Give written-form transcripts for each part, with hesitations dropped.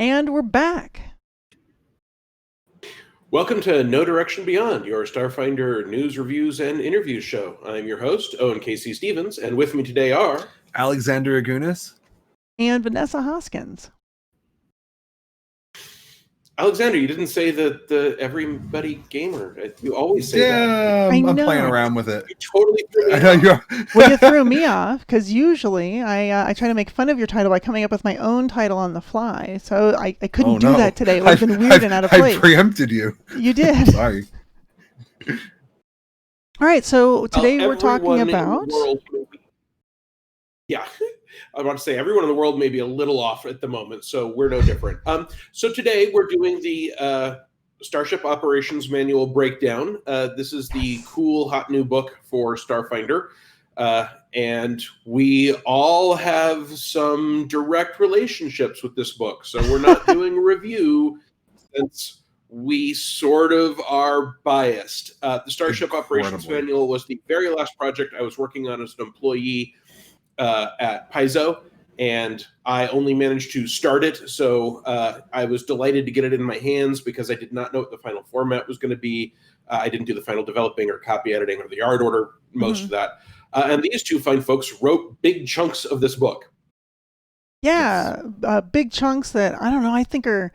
And we're back. Welcome to No Direction Beyond, your Starfinder news, reviews, and interviews show. I'm your host, Owen Casey Stevens, and with me today are... Alexander Agunas. And Vanessa Hoskins. Alexander, you didn't say the everybody gamer. You always say that. Yeah, I'm playing around with it. You totally threw me off. Well, you threw me off, because usually I try to make fun of your title by coming up with my own title on the fly. So I couldn't do that today. It would have been weird and out of place. I preempted you. You did. Sorry. All right, so today we're talking about... Yeah, I want to say everyone in the world may be a little off at the moment, so we're no different. So today we're doing the Starship Operations Manual breakdown. This is the cool, hot new book for Starfinder. And we all have some direct relationships with this book. So we're not doing a review since we sort of are biased. The Starship Operations Manual was the very last project I was working on as an employee at Paizo, and I only managed to start it, so I was delighted to get it in my hands because I did not know what the final format was going to be. I didn't do the final developing or copy editing or the art order, most of that. And these two fine folks wrote big chunks of this book. Yeah, big chunks that, I don't know, I think are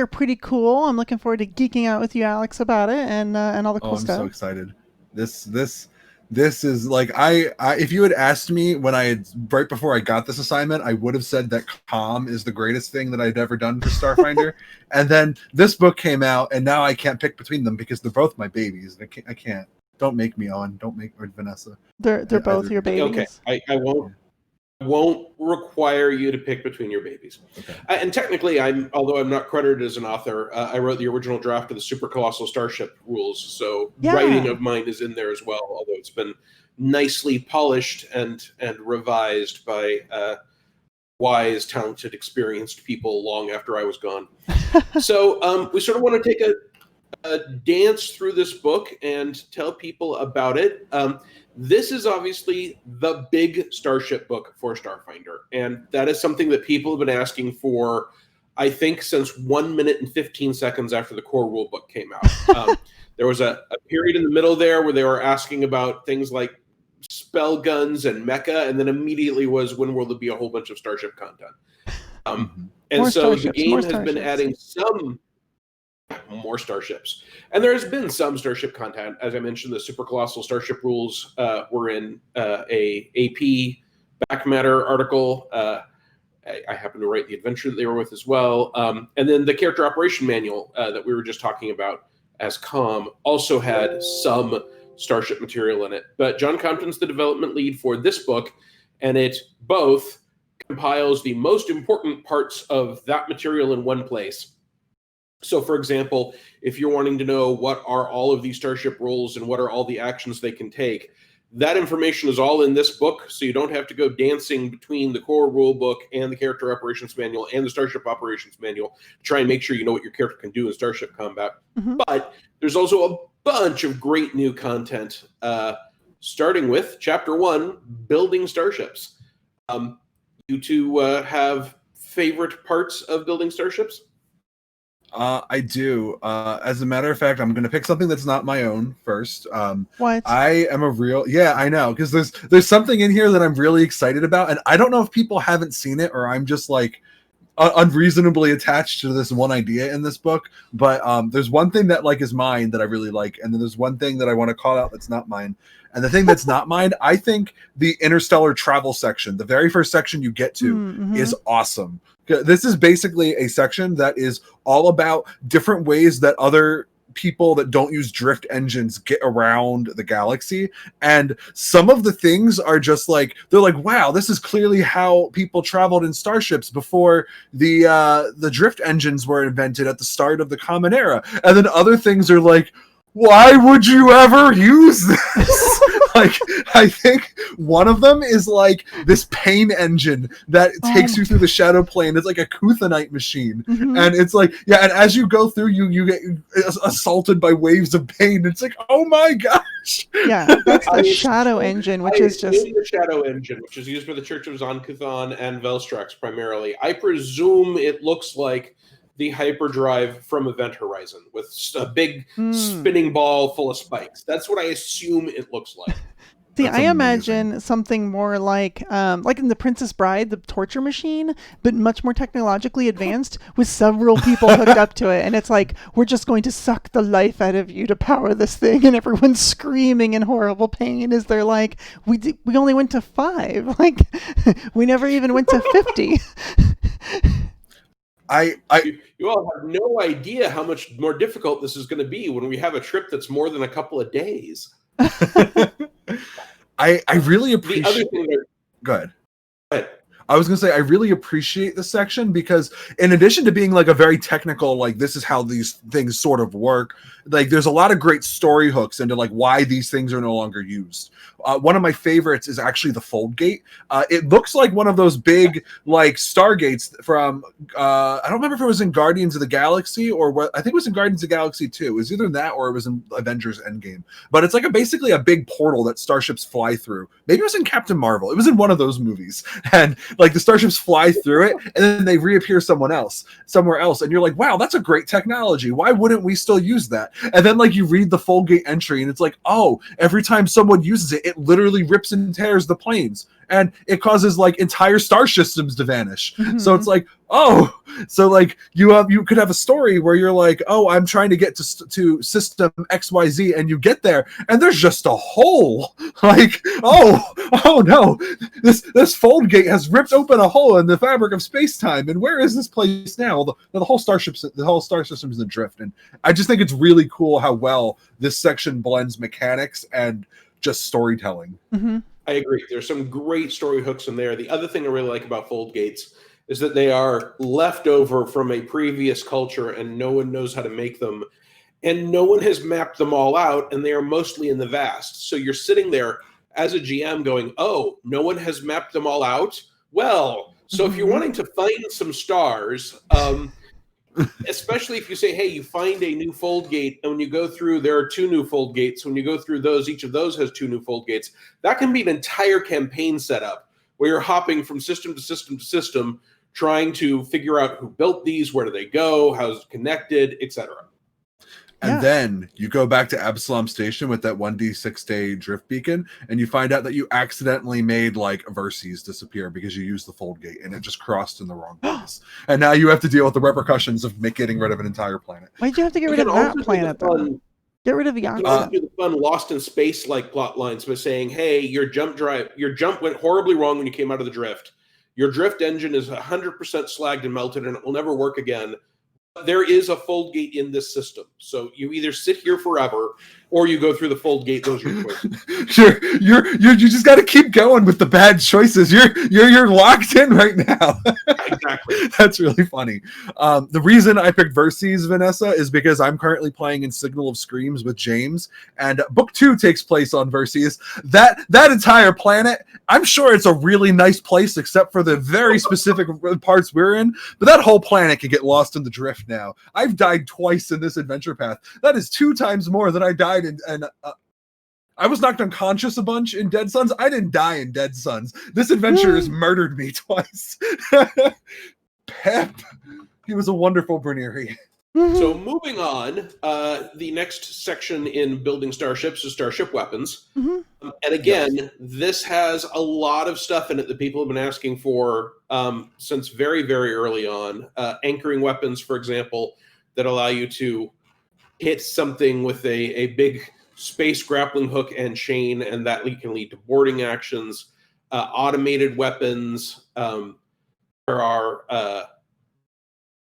pretty cool. I'm looking forward to geeking out with you, Alex, about it and all the cool stuff. I'm so excited. This is like, I if you had asked me right before I got this assignment, I would have said that COM is the greatest thing that I'd ever done for Starfinder. And then this book came out, and now I can't pick between them because they're both my babies. I can't. Don't make me, Owen. Don't make or Vanessa. They're both your babies. Okay, I won't require you to pick between your babies. Okay. And technically, although I'm not credited as an author, I wrote the original draft of the Super Colossal Starship rules, so writing of mine is in there as well, although it's been nicely polished and revised by wise, talented, experienced people long after I was gone. So we sort of want to take a dance through this book and tell people about it. This is obviously the big Starship book for Starfinder, and that is something that people have been asking for, I think, since 1 minute and 15 seconds after the core rule book came out. There was a period in the middle there where they were asking about things like spell guns and mecha, and then immediately was when will there be a whole bunch of Starship content. And so the game has been adding some more Starships. And there has been some Starship content. As I mentioned, the Super Colossal Starship rules were in a AP back matter article. I happened to write the adventure that they were with as well. And then the Character Operation Manual that we were just talking about as COM also had some Starship material in it. But John Compton's the development lead for this book, and it both compiles the most important parts of that material in one place. So, for example, if you're wanting to know what are all of these Starship rules and what are all the actions they can take, that information is all in this book, so you don't have to go dancing between the core rule book and the Character Operations Manual and the Starship Operations Manual to try and make sure you know what your character can do in Starship Combat. But there's also a bunch of great new content, starting with Chapter 1, Building Starships. You two have favorite parts of building Starships? I do. As a matter of fact, I'm going to pick something that's not my own first. What? I am I know, because there's something in here that I'm really excited about, and I don't know if people haven't seen it or I'm just like unreasonably attached to this one idea in this book. But there's one thing that like is mine that I really like, and then there's one thing that I want to call out that's not mine. And the thing that's not mine, I think the Interstellar travel section, the very first section you get to, is awesome. This is basically a section that is all about different ways that other people that don't use drift engines get around the galaxy. And some of the things are just like, they're like, wow, this is clearly how people traveled in starships before the drift engines were invented at the start of the Common Era. And then other things are like, why would you ever use this? Like, I think one of them is like this pain engine that takes you through the shadow plane. It's like a Kuthanite machine. And it's like, yeah, and as you go through, you get assaulted by waves of pain. It's like, oh my gosh. Yeah, that's the shadow engine, which is just the shadow engine, which is used for the Church of Zon-Kuthon and Velstrax primarily. I presume it looks like the hyperdrive from Event Horizon with a big spinning ball full of spikes. That's what I assume it looks like. See, That's I amazing. imagine something more like in The Princess Bride, the torture machine, but much more technologically advanced with several people hooked up to it. And it's like, we're just going to suck the life out of you to power this thing. And everyone's screaming in horrible pain as they're like, we only went to 5. Like, we never even went to 50. You all have no idea how much more difficult this is going to be when we have a trip that's more than a couple of days. I really appreciate. The other thing Go ahead. I was going to say, I really appreciate this section because in addition to being like a very technical, like this is how these things sort of work, like there's a lot of great story hooks into like why these things are no longer used. One of my favorites is actually the Fold Gate. It looks like one of those big like Stargates from, I don't remember if it was in Guardians of the Galaxy or what. I think it was in Guardians of the Galaxy 2. It was either that or it was in Avengers Endgame. But it's like basically a big portal that starships fly through. Maybe it was in Captain Marvel. It was in one of those movies. And like the starships fly through it and then they reappear somewhere else. And you're like, wow, that's a great technology. Why wouldn't we still use that? And then like you read the Fold Gate entry and it's like, oh, every time someone uses it, it literally rips and tears the planes. And it causes like entire star systems to vanish. So it's like, oh, so like you could have a story where you're like, oh, I'm trying to get to system XYZ, and you get there and there's just a hole. Like, oh no, this Fold Gate has ripped open a hole in the fabric of space-time, and where is this place now? The whole star system is adrift. And I just think it's really cool how well this section blends mechanics and just storytelling. I agree. There's some great story hooks in there. The other thing I really like about Fold Gates is that they are left over from a previous culture and no one knows how to make them. And no one has mapped them all out, and they are mostly in the vast. So you're sitting there as a GM going, oh, no one has mapped them all out? Well, so if you're wanting to find some stars, especially if you say, hey, you find a new Fold Gate, and when you go through, there are 2 new Fold Gates. When you go through those, each of those has 2 new Fold Gates. That can be an entire campaign setup where you're hopping from system to system to system, trying to figure out who built these, where do they go, how's it connected, etc. And then you go back to Absalom Station with that 1d6 day drift beacon, and you find out that you accidentally made like Verces disappear because you used the Fold Gate and it just crossed in the wrong place. And now you have to deal with the repercussions of getting rid of an entire planet. Why'd you have to get rid of that planet though? Get rid of the You can also do the fun Lost in Space like plot lines by saying, hey, your jump went horribly wrong when you came out of the drift. Your drift engine is 100% slagged and melted and it will never work again. There is a Fold Gate in this system. So you either sit here forever or you go through the Fold Gate. Those are your choices. You just got to keep going with the bad choices. You're locked in right now. Exactly. That's really funny. The reason I picked Verces, Vanessa, is because I'm currently playing in Signal of Screams with James, and book 2 takes place on Verces. That entire planet, I'm sure it's a really nice place, except for the very specific parts we're in. But that whole planet can get lost in the drift now. I've died twice in this adventure path. That is 2 times more than I died in. And I was knocked unconscious a bunch in Dead Sons. I didn't die in Dead Sons. This adventure has murdered me twice. Pep, he was a wonderful Brunieri. So moving on, the next section in building starships is Starship Weapons. And again, this has a lot of stuff in it that people have been asking for since very, very early on. Anchoring weapons, for example, that allow you to hit something with a big space grappling hook and chain, and that can lead to boarding actions. Automated weapons. There are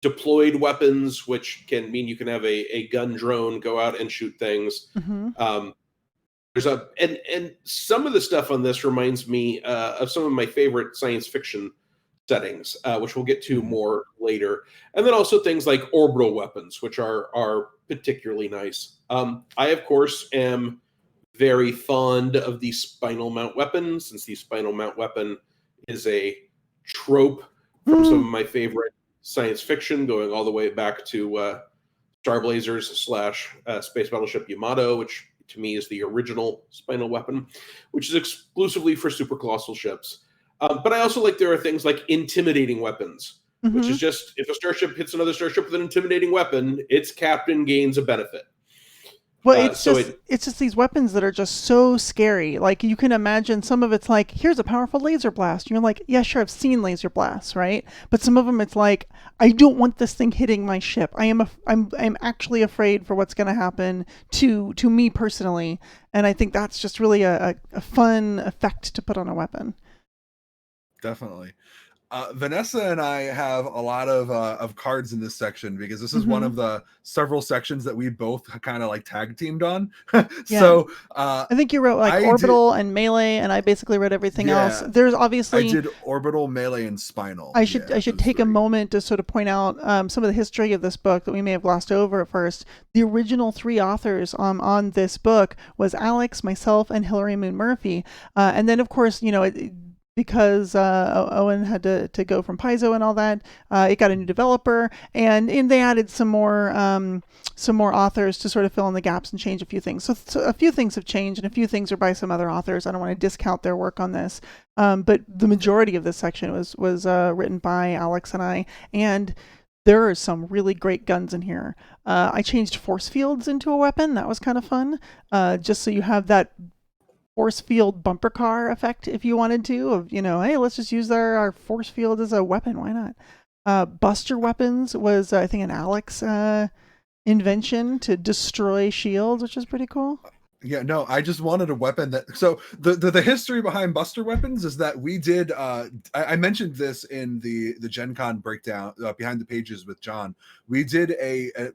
deployed weapons, which can mean you can have a gun drone go out and shoot things. There's and some of the stuff on this reminds me of some of my favorite science fiction settings, which we'll get to more later. And then also things like orbital weapons, which are particularly nice. I, of course, am very fond of the spinal mount weapon, since the spinal mount weapon is a trope from some of my favorite science fiction, going all the way back to Star Blazers / Space Battleship Yamato, which to me is the original spinal weapon, which is exclusively for super colossal ships. But I also like there are things like intimidating weapons, which is just if a starship hits another starship with an intimidating weapon, its captain gains a benefit. Well, it's just these weapons that are just so scary. Like, you can imagine some of it's like, here's a powerful laser blast. You're like, yeah, sure, I've seen laser blasts, right? But some of them, it's like, I don't want this thing hitting my ship. I'm actually afraid for what's going to happen to me personally. And I think that's just really a fun effect to put on a weapon. Definitely. Vanessa and I have a lot of cards in this section because this is one of the several sections that we both kind of like tag teamed on. So I think you wrote like orbital and melee, and I basically wrote everything else. There's obviously I did orbital, melee, and spinal. I should take a moment to sort of point out some of the history of this book that we may have glossed over at first. The original 3 authors on this book was Alex, myself, and Hillary Moon Murphy, and then of course because Owen had to go from Paizo and all that, it got a new developer, and they added some more authors to sort of fill in the gaps and change a few things. So a few things have changed, and a few things are by some other authors. I don't want to discount their work on this, but the majority of this section was written by Alex and I, and there are some really great guns in here. I changed force fields into a weapon. That was kind of fun, just so you have that force field bumper car effect if you wanted to, of hey, let's just use our force field as a weapon, why not? Buster weapons was I think an Alex invention to destroy shields, which is pretty cool. Yeah, no, I just wanted a weapon that. So the history behind Buster weapons is that we did. I mentioned this in the Gen Con breakdown behind the pages with John. We did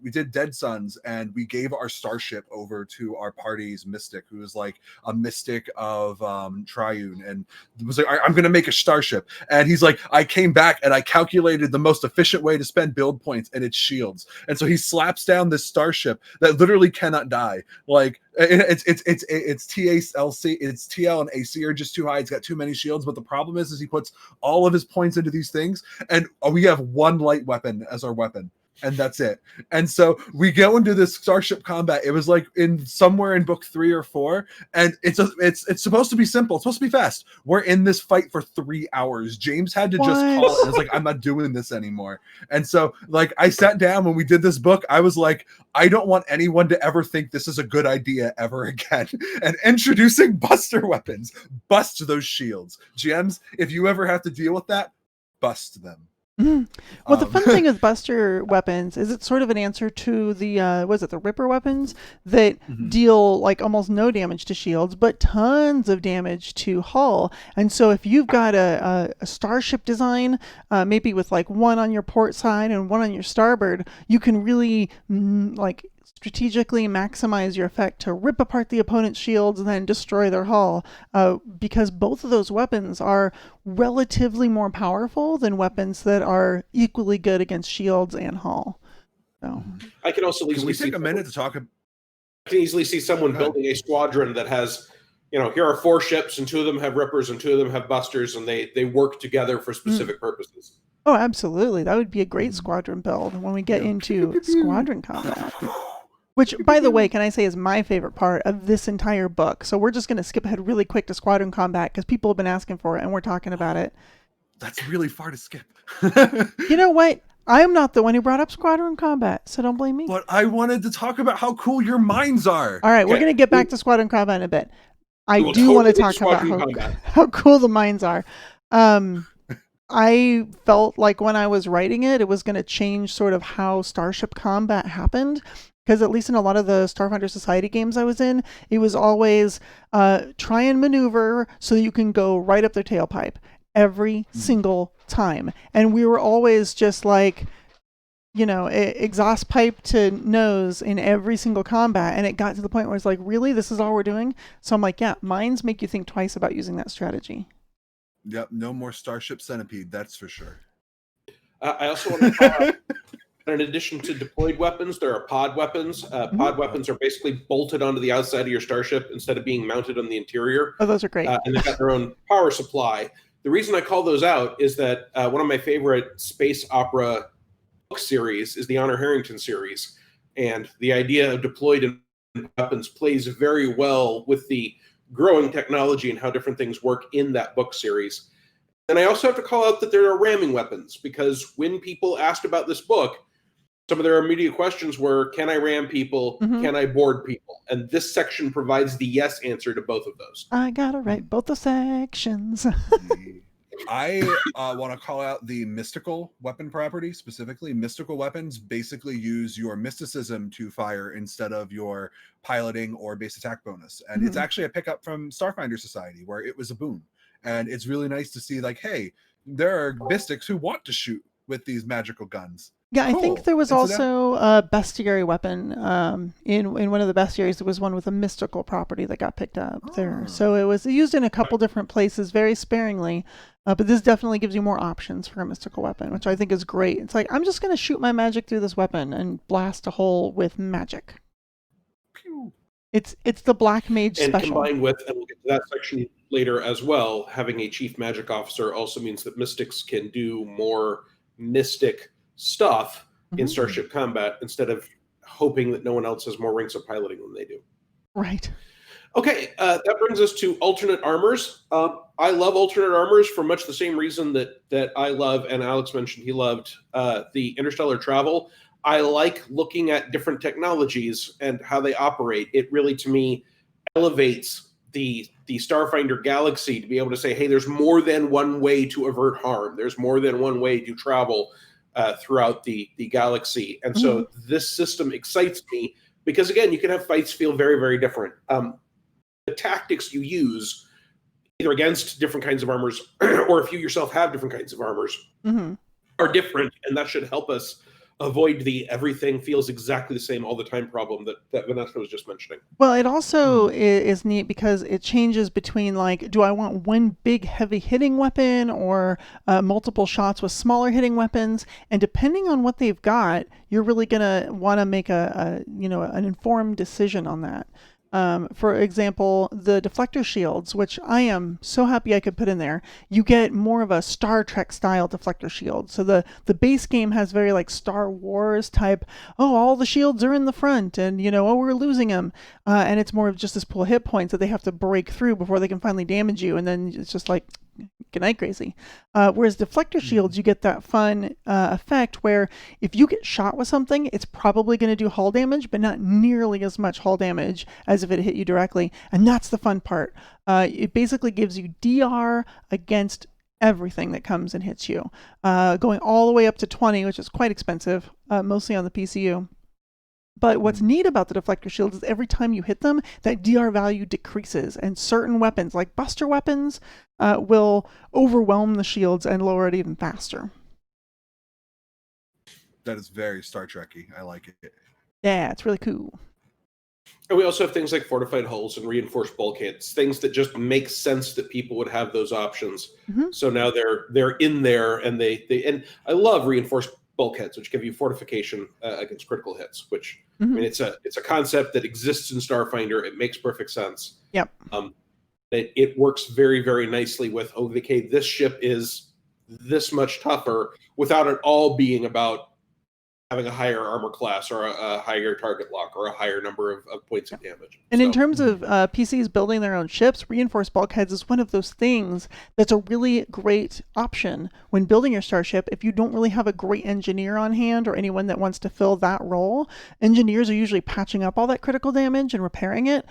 we did Dead Sons, and we gave our starship over to our party's mystic, who was like a mystic of Triune, and was like, I'm going to make a starship, and he's like, I came back and I calculated the most efficient way to spend build points, and it's shields, and so he slaps down this starship that literally cannot die, like. It's TLC, it's TL and AC are just too high. It's got too many shields, but the problem is he puts all of his points into these things, and we have one light weapon as our weapon, and that's it. And so we go into this Starship Combat. It was like somewhere in book 3 or 4, and it's supposed to be simple. It's supposed to be fast. We're in this fight for 3 hours. James had to just call it. And it's like, I'm not doing this anymore. And so like I sat down when we did this book. I was like, I don't want anyone to ever think this is a good idea ever again. And introducing Buster weapons, bust those shields. GMs, if you ever have to deal with that, bust them. Well, the fun thing with Buster weapons is it's sort of an answer to the the Ripper weapons that deal like almost no damage to shields, but tons of damage to hull. And so if you've got a starship design, maybe with like one on your port side and one on your starboard, you can really like strategically maximize your effect to rip apart the opponent's shields and then destroy their hull, because both of those weapons are relatively more powerful than weapons that are equally good against shields and hull. So I can also easily take a minute to talk. I can easily see someone building a squadron that has, here are 4 ships, and 2 of them have Rippers and 2 of them have Busters, and they work together for specific purposes. Oh, absolutely. That would be a great squadron build when we get into Squadron Combat. Which, by the way, can I say is my favorite part of this entire book. So we're just going to skip ahead really quick to Squadron Combat because people have been asking for it and we're talking about it. That's really far to skip. You know what? I am not the one who brought up Squadron Combat, so don't blame me. But I wanted to talk about how cool your mines are. All right, we're going to get back to Squadron Combat in a bit. I do want to talk about how cool the mines are. I felt like when I was writing it, it was going to change sort of how Starship Combat happened. Because at least in a lot of the Starfighter Society games I was in, it was always try and maneuver so that you can go right up their tailpipe every single time. And we were always just like, exhaust pipe to nose in every single combat. And it got to the point where it's like, really? This is all we're doing? So I'm like, yeah, mines make you think twice about using that strategy. Yep, no more Starship Centipede, that's for sure. I also want to And in addition to deployed weapons, there are pod weapons. Pod weapons are basically bolted onto the outside of your starship instead of being mounted on the interior. Oh, those are great. And they've got their own power supply. The reason I call those out is that one of my favorite space opera book series is the Honor Harrington series. And the idea of deployed weapons plays very well with the growing technology and how different things work in that book series. And I also have to call out that there are ramming weapons, because when people asked about this book, some of their immediate questions were, can I ram people? Can I board people? And this section provides the yes answer to both of those. I gotta write both the sections. I want to call out the mystical weapon property. Specifically, mystical weapons basically use your mysticism to fire instead of your piloting or base attack bonus. And it's actually a pickup from Starfinder Society, where it was a boon. And it's really nice to see, like, hey, there are mystics who want to shoot with these magical guns. Yeah, Cool. I think there was also a bestiary weapon. In one of the bestiaries, there was one with a mystical property that got picked up there. So it was used in a couple different places, very sparingly. But this definitely gives you more options for a mystical weapon, which I think is great. It's like, I'm just going to shoot my magic through this weapon and blast a hole with magic. Pew. It's the Black Mage And special. combined with, and we'll get to that section later as well, having a chief magic officer also means that mystics can do more mystic stuff in Starship Combat instead of hoping that no one else has more ranks of piloting than they do. Right. Okay, that brings us to alternate armors. I love alternate armors for much the same reason that I love, and Alex mentioned he loved, the interstellar travel. I like looking at different technologies and how they operate. It really, to me, elevates the Starfinder galaxy to be able to say, hey, there's more than one way to avert harm. There's more than one way to travel throughout the galaxy. And so this system excites me because, again, you can have fights feel very, very different. The tactics you use, either against different kinds of armors or if you yourself have different kinds of armors, are different. And that should help us avoid the everything feels exactly the same all the time problem that Vanessa was just mentioning. Well, it also is neat because it changes between, like, do I want one big heavy hitting weapon or multiple shots with smaller hitting weapons? And depending on what they've got, you're really gonna want to make an informed decision on that. For example, the Deflector Shields, which I am so happy I could put in there, you get more of a Star Trek style Deflector Shield. So the base game has very like Star Wars type, oh, all the shields are in the front and, oh, we're losing them. And it's more of just this pool of hit points that they have to break through before they can finally damage you. And then it's just like, good night, crazy. Whereas Deflector Shields, you get that fun effect where if you get shot with something, it's probably going to do hull damage, but not nearly as much hull damage as if it hit you directly. And that's the fun part. It basically gives you DR against everything that comes and hits you, going all the way up to 20, which is quite expensive, mostly on the PCU. But what's neat about the Deflector Shields is every time you hit them, that DR value decreases, and certain weapons, like Buster weapons, will overwhelm the shields and lower it even faster. That is very Star Trek-y. I like it. Yeah, it's really cool. And we also have things like fortified hulls and reinforced bulkheads, things that just make sense that people would have those options. So now they're in there, and and I love reinforced bulkheads, which give you fortification against critical hits, which I mean, it's a concept that exists in Starfinder. It makes perfect sense. Yep. It works very, very nicely with, okay, this ship is this much tougher without it all being about having a higher armor class or a higher target lock or a higher number of points of damage. And in terms of PCs building their own ships, reinforced bulkheads is one of those things that's a really great option when building your starship. If you don't really have a great engineer on hand or anyone that wants to fill that role, engineers are usually patching up all that critical damage and repairing it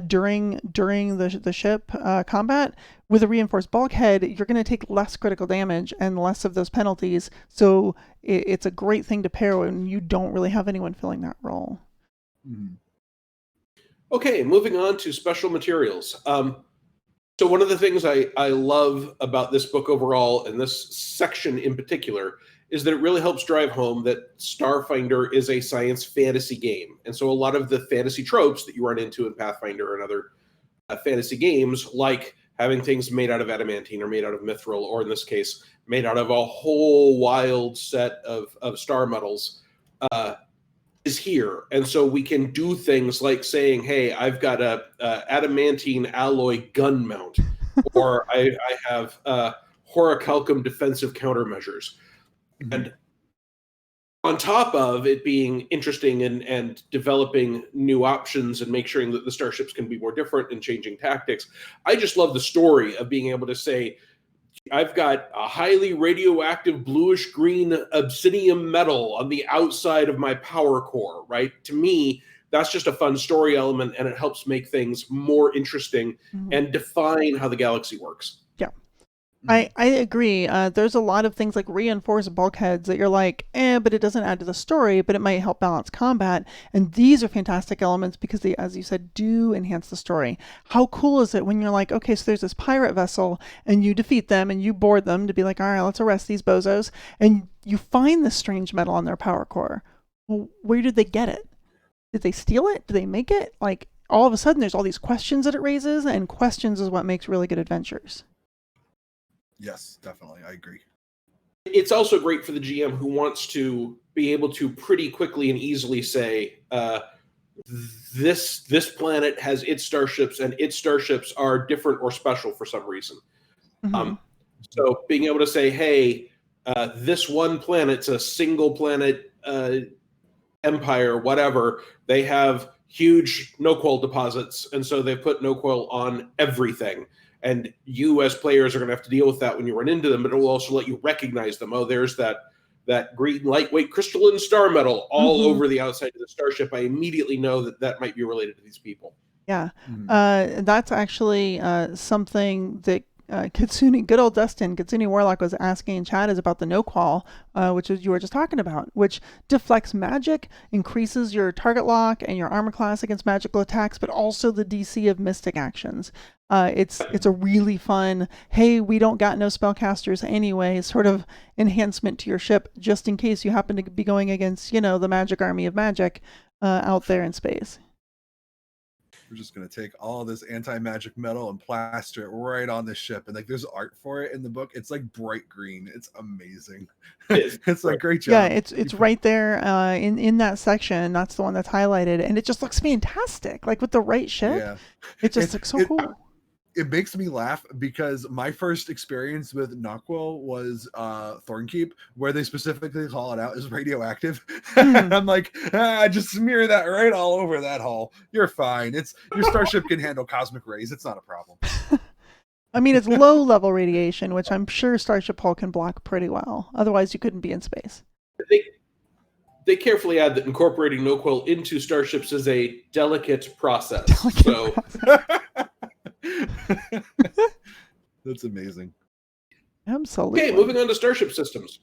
during the ship combat. With a reinforced bulkhead, you're going to take less critical damage and less of those penalties. So it's a great thing to pair when you don't really have anyone filling that role. Okay, moving on to special materials. So one of the things I love about this book overall, and this section in particular, is that it really helps drive home that Starfinder is a science fantasy game. And so a lot of the fantasy tropes that you run into in Pathfinder and other fantasy games, like having things made out of adamantine or made out of mithril, or in this case, made out of a whole wild set of star metals, is here, and so we can do things like saying, "Hey, I've got a adamantine alloy gun mount, or I have horicalcum defensive countermeasures," and on top of it being interesting and developing new options and make sure that the starships can be more different and changing tactics, I just love the story of being able to say, I've got a highly radioactive bluish green obsidian metal on the outside of my power core, right? To me, that's just a fun story element, and it helps make things more interesting and define how the galaxy works. Yeah. I agree. There's a lot of things like reinforced bulkheads that you're like, but it doesn't add to the story, but it might help balance combat. And these are fantastic elements because they, as you said, do enhance the story. How cool is it when you're like, okay, so there's this pirate vessel and you defeat them and you board them to be like, all right, let's arrest these bozos. And you find this strange metal on their power core. Well, where did they get it? Did they steal it? Did they make it? Like, all of a sudden there's all these questions that it raises, and questions is what makes really good adventures. Yes, definitely. I agree. It's also great for the GM who wants to be able to pretty quickly and easily say, this planet has its starships, and its starships are different or special for some reason. So being able to say, hey, this one planet's a single planet empire, whatever. They have huge no-qual deposits, and so they put no-qual on everything. And you as players are going to have to deal with that when you run into them, but it will also let you recognize them. Oh, there's that green lightweight crystalline star metal all over the outside of the starship. I immediately know that might be related to these people. Yeah. That's actually something that Kitsune, good old Dustin, Kitsune Warlock was asking in chat is about the no-qual, which is you were just talking about, which deflects magic, increases your target lock and your armor class against magical attacks, but also the DC of mystic actions. It's a really fun, hey, we don't got no spellcasters anyway, sort of enhancement to your ship, just in case you happen to be going against, the magic army of magic out there in space. We're just going to take all this anti-magic metal and plaster it right on the ship. And like, there's art for it in the book. It's like bright green. It's amazing. It's like, great job. Yeah, it's right there in that section. That's the one that's highlighted. And it just looks fantastic. Like with the right ship, it just looks so cool. It makes me laugh because my first experience with Knockwell was Thornkeep, where they specifically call it out as radioactive. I'm like, just smear that right all over that hull. You're fine. Your starship can handle cosmic rays. It's not a problem. I mean, it's low level radiation, which I'm sure Starship Hull can block pretty well. Otherwise, you couldn't be in space. They carefully add that incorporating no-qual into starships is a delicate process. That's amazing. Absolutely. Okay, moving on to Starship Systems.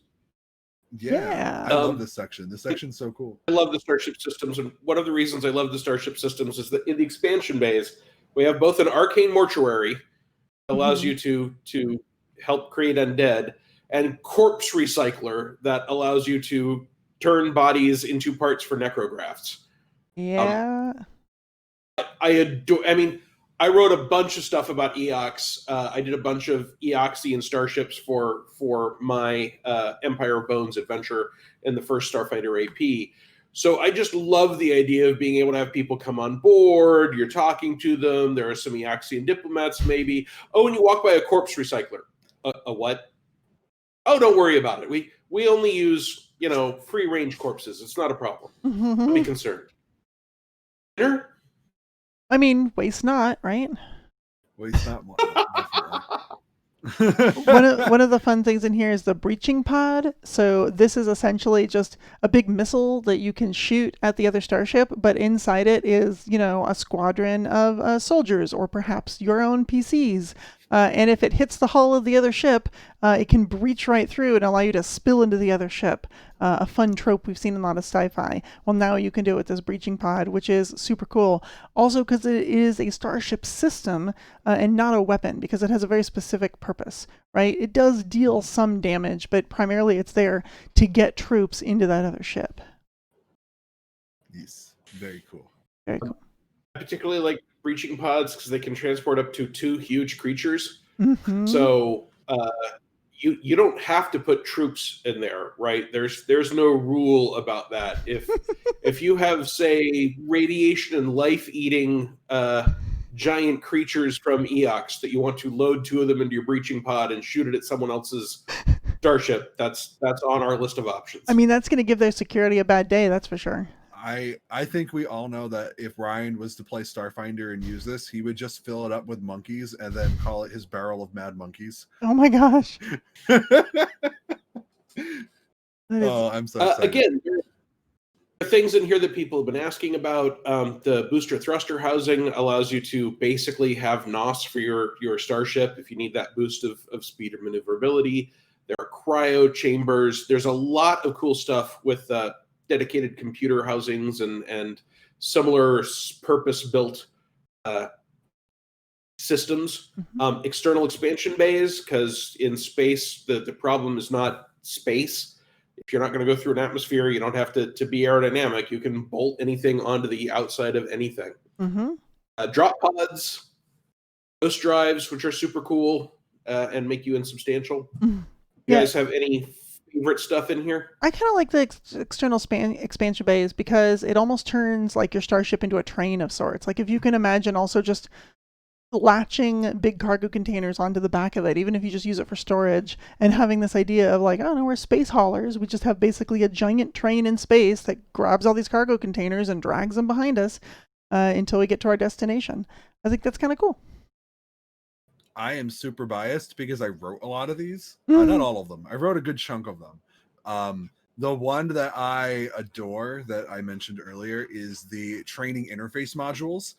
Yeah. I love this section. This section's so cool. I love the Starship Systems, and one of the reasons I love the Starship Systems is that in the expansion bays, we have both an arcane mortuary that allows you to help create undead, and corpse recycler that allows you to turn bodies into parts for necrografts. Yeah. I wrote a bunch of stuff about EOX. I did a bunch of EOXian starships for my Empire of Bones adventure in the first Starfighter AP. So I just love the idea of being able to have people come on board. You're talking to them. There are some EOXian diplomats, maybe. Oh, and you walk by a corpse recycler. A what? Oh, don't worry about it. We only use free range corpses. It's not a problem. Don't be concerned. Dinner? I mean, waste not, right? Waste not more. One of the fun things in here is the breaching pod. So this is essentially just a big missile that you can shoot at the other starship, but inside it is, a squadron of soldiers or perhaps your own PCs. And if it hits the hull of the other ship, it can breach right through and allow you to spill into the other ship. A fun trope we've seen in a lot of sci-fi. Well, now you can do it with this breaching pod, which is super cool. Also, because it is a starship system and not a weapon, because it has a very specific purpose, right? It does deal some damage, but primarily it's there to get troops into that other ship. Yes, very cool. Very cool. I particularly like breaching pods because they can transport up to 2 huge creatures. Mm-hmm. So you don't have to put troops in there, right? There's no rule about that. If you have, say, radiation and life eating giant creatures from Eox that you want to load 2 of them into your breaching pod and shoot it at someone else's starship, that's on our list of options. I mean, that's going to give their security a bad day, that's for sure. I think we all know that if Ryan was to play Starfinder and use this, he would just fill it up with monkeys and then call it his barrel of mad monkeys. Oh my gosh. Oh, I'm so excited. Again, there are things in here that people have been asking about. The booster thruster housing allows you to basically have NOS for your starship if you need that boost of speed or maneuverability. There are cryo chambers. There's a lot of cool stuff with dedicated computer housings and similar purpose-built systems. Mm-hmm. External expansion bays, because in space, the problem is not space. If you're not going to go through an atmosphere, you don't have to be aerodynamic. You can bolt anything onto the outside of anything. Mm-hmm. Drop pods, ghost drives, which are super cool and make you insubstantial. Mm-hmm. You guys have any favorite stuff in here? I kind of like the external expansion bays because it almost turns like your starship into a train of sorts. Like if you can imagine also just latching big cargo containers onto the back of it, even if you just use it for storage, and having this idea of like, I don't know, we're space haulers. We just have basically a giant train in space that grabs all these cargo containers and drags them behind us until we get to our destination. I think that's kind of cool. I am super biased because I wrote a lot of these. Mm-hmm. Not all of them. I wrote a good chunk of them. The one that I adore that I mentioned earlier is the training interface modules.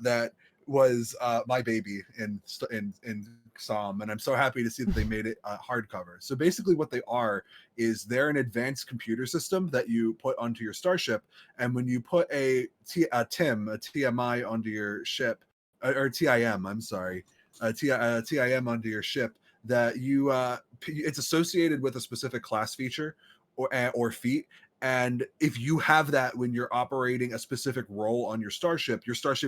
That was my baby in SOM, and I'm so happy to see that they made it hardcover. So basically what they are is they're an advanced computer system that you put onto your starship, and when you put a TMI onto your ship, or TIM, I'm sorry, TIM onto your ship, that you it's associated with a specific class feature or feat, and if you have that when you're operating a specific role on your starship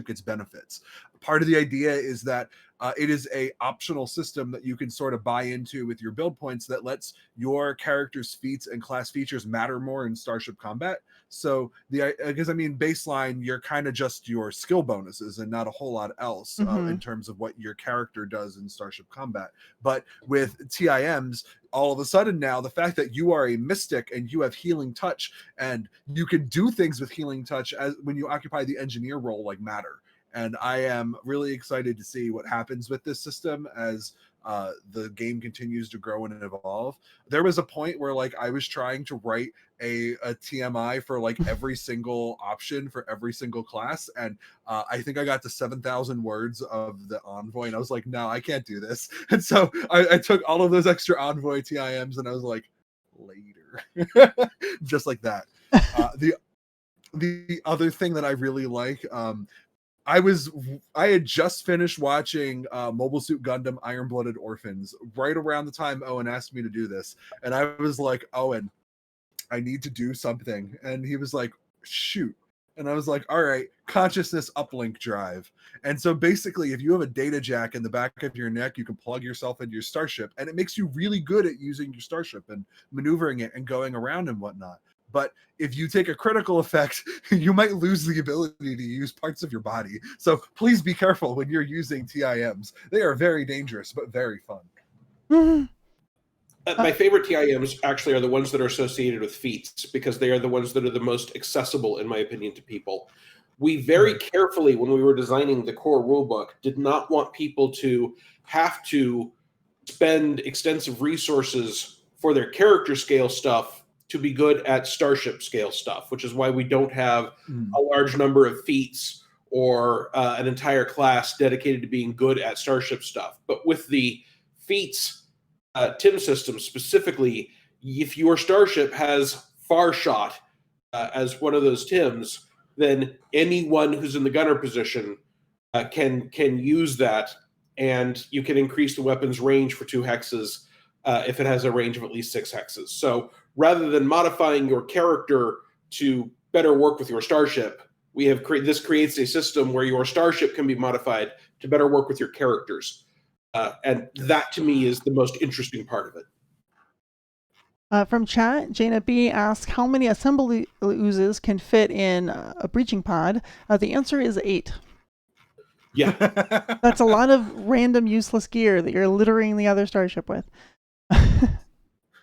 gets benefits. Part of the idea is that it is a optional system that you can sort of buy into with your build points that lets your character's feats and class features matter more in Starship Combat. So because I mean, baseline, you're kind of just your skill bonuses and not a whole lot else in terms of what your character does in Starship Combat. But with TIMs, all of a sudden now, the fact that you are a mystic and you have healing touch and you can do things with healing touch as when you occupy the engineer role, like, matter. And I am really excited to see what happens with this system as the game continues to grow and evolve. There was a point where like I was trying to write a TMI for like every single option for every single class, and I think I got to 7,000 words of the Envoy, and I was like, no, I can't do this. And so I took all of those extra Envoy TIMs, and I was like, later, just like that. The other thing that I really like, I had just finished watching Mobile Suit Gundam Iron-Blooded Orphans right around the time Owen asked me to do this. And I was like, Owen, I need to do something. And he was like, shoot. And I was like, all right, consciousness uplink drive. And so basically, if you have a data jack in the back of your neck, you can plug yourself into your starship, and it makes you really good at using your starship and maneuvering it and going around and whatnot. But if you take a critical effect, you might lose the ability to use parts of your body. So please be careful when you're using TIMs. They are very dangerous, but very fun. My favorite TIMs actually are the ones that are associated with feats, because they are the ones that are the most accessible, in my opinion, to people. We very carefully, when we were designing the core rulebook, did not want people to have to spend extensive resources for their character scale stuff to be good at starship scale stuff, which is why we don't have a large number of feats or an entire class dedicated to being good at starship stuff. But with the feats TIM system specifically, if your starship has far shot as one of those TIMs, then anyone who's in the gunner position can use that, and you can increase the weapon's range for 2 hexes if it has a range of at least 6 hexes. So rather than modifying your character to better work with your starship, we have this creates a system where your starship can be modified to better work with your characters. And that to me is the most interesting part of it. From chat, Jaina B asks, how many assembly oozes can fit in a breaching pod? The answer is 8. Yeah. That's a lot of random useless gear that you're littering the other starship with.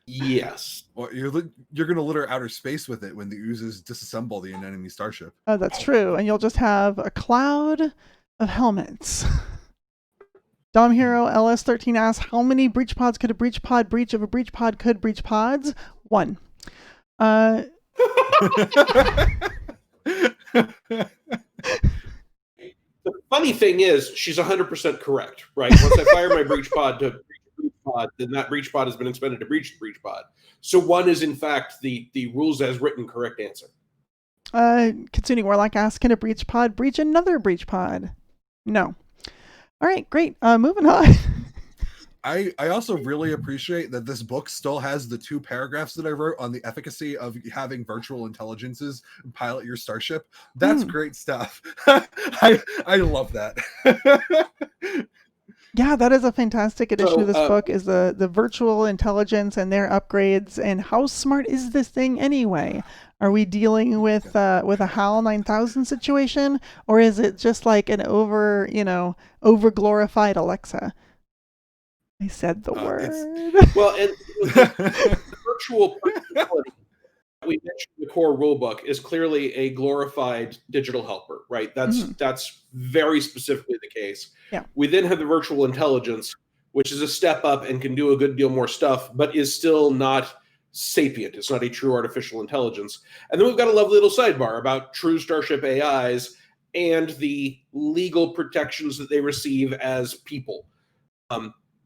Yes. Well, you're going to litter outer space with it when the oozes disassemble the enemy starship. Oh, that's true. And you'll just have a cloud of helmets. Dom Hero LS13 asks, how many breach pods could a breach pod breach if a breach pod could breach pods? 1. The funny thing is, she's 100% correct, right? Once I fire my breach pod to breach a breach pod, then that breach pod has been expended to breach the breach pod. So 1 is, in fact, the rules as written correct answer. Kitsune Warlock asks, can a breach pod breach another breach pod? No. All right, great. Moving on. I also really appreciate that this book still has the 2 paragraphs that I wrote on the efficacy of having virtual intelligences pilot your starship. That's great stuff. I love that. Yeah, that is a fantastic addition to this book, is the virtual intelligence and their upgrades. And how smart is this thing anyway? Are we dealing with a HAL 9000 situation, or is it just like an over glorified Alexa? I said the word. Well, and the virtual personality we mentioned in the core rulebook is clearly a glorified digital helper, right? That's very specifically the case. Yeah. We then have the virtual intelligence, which is a step up and can do a good deal more stuff, but is still not sapient. It's not a true artificial intelligence. And then we've got a lovely little sidebar about true Starship AIs and the legal protections that they receive as people,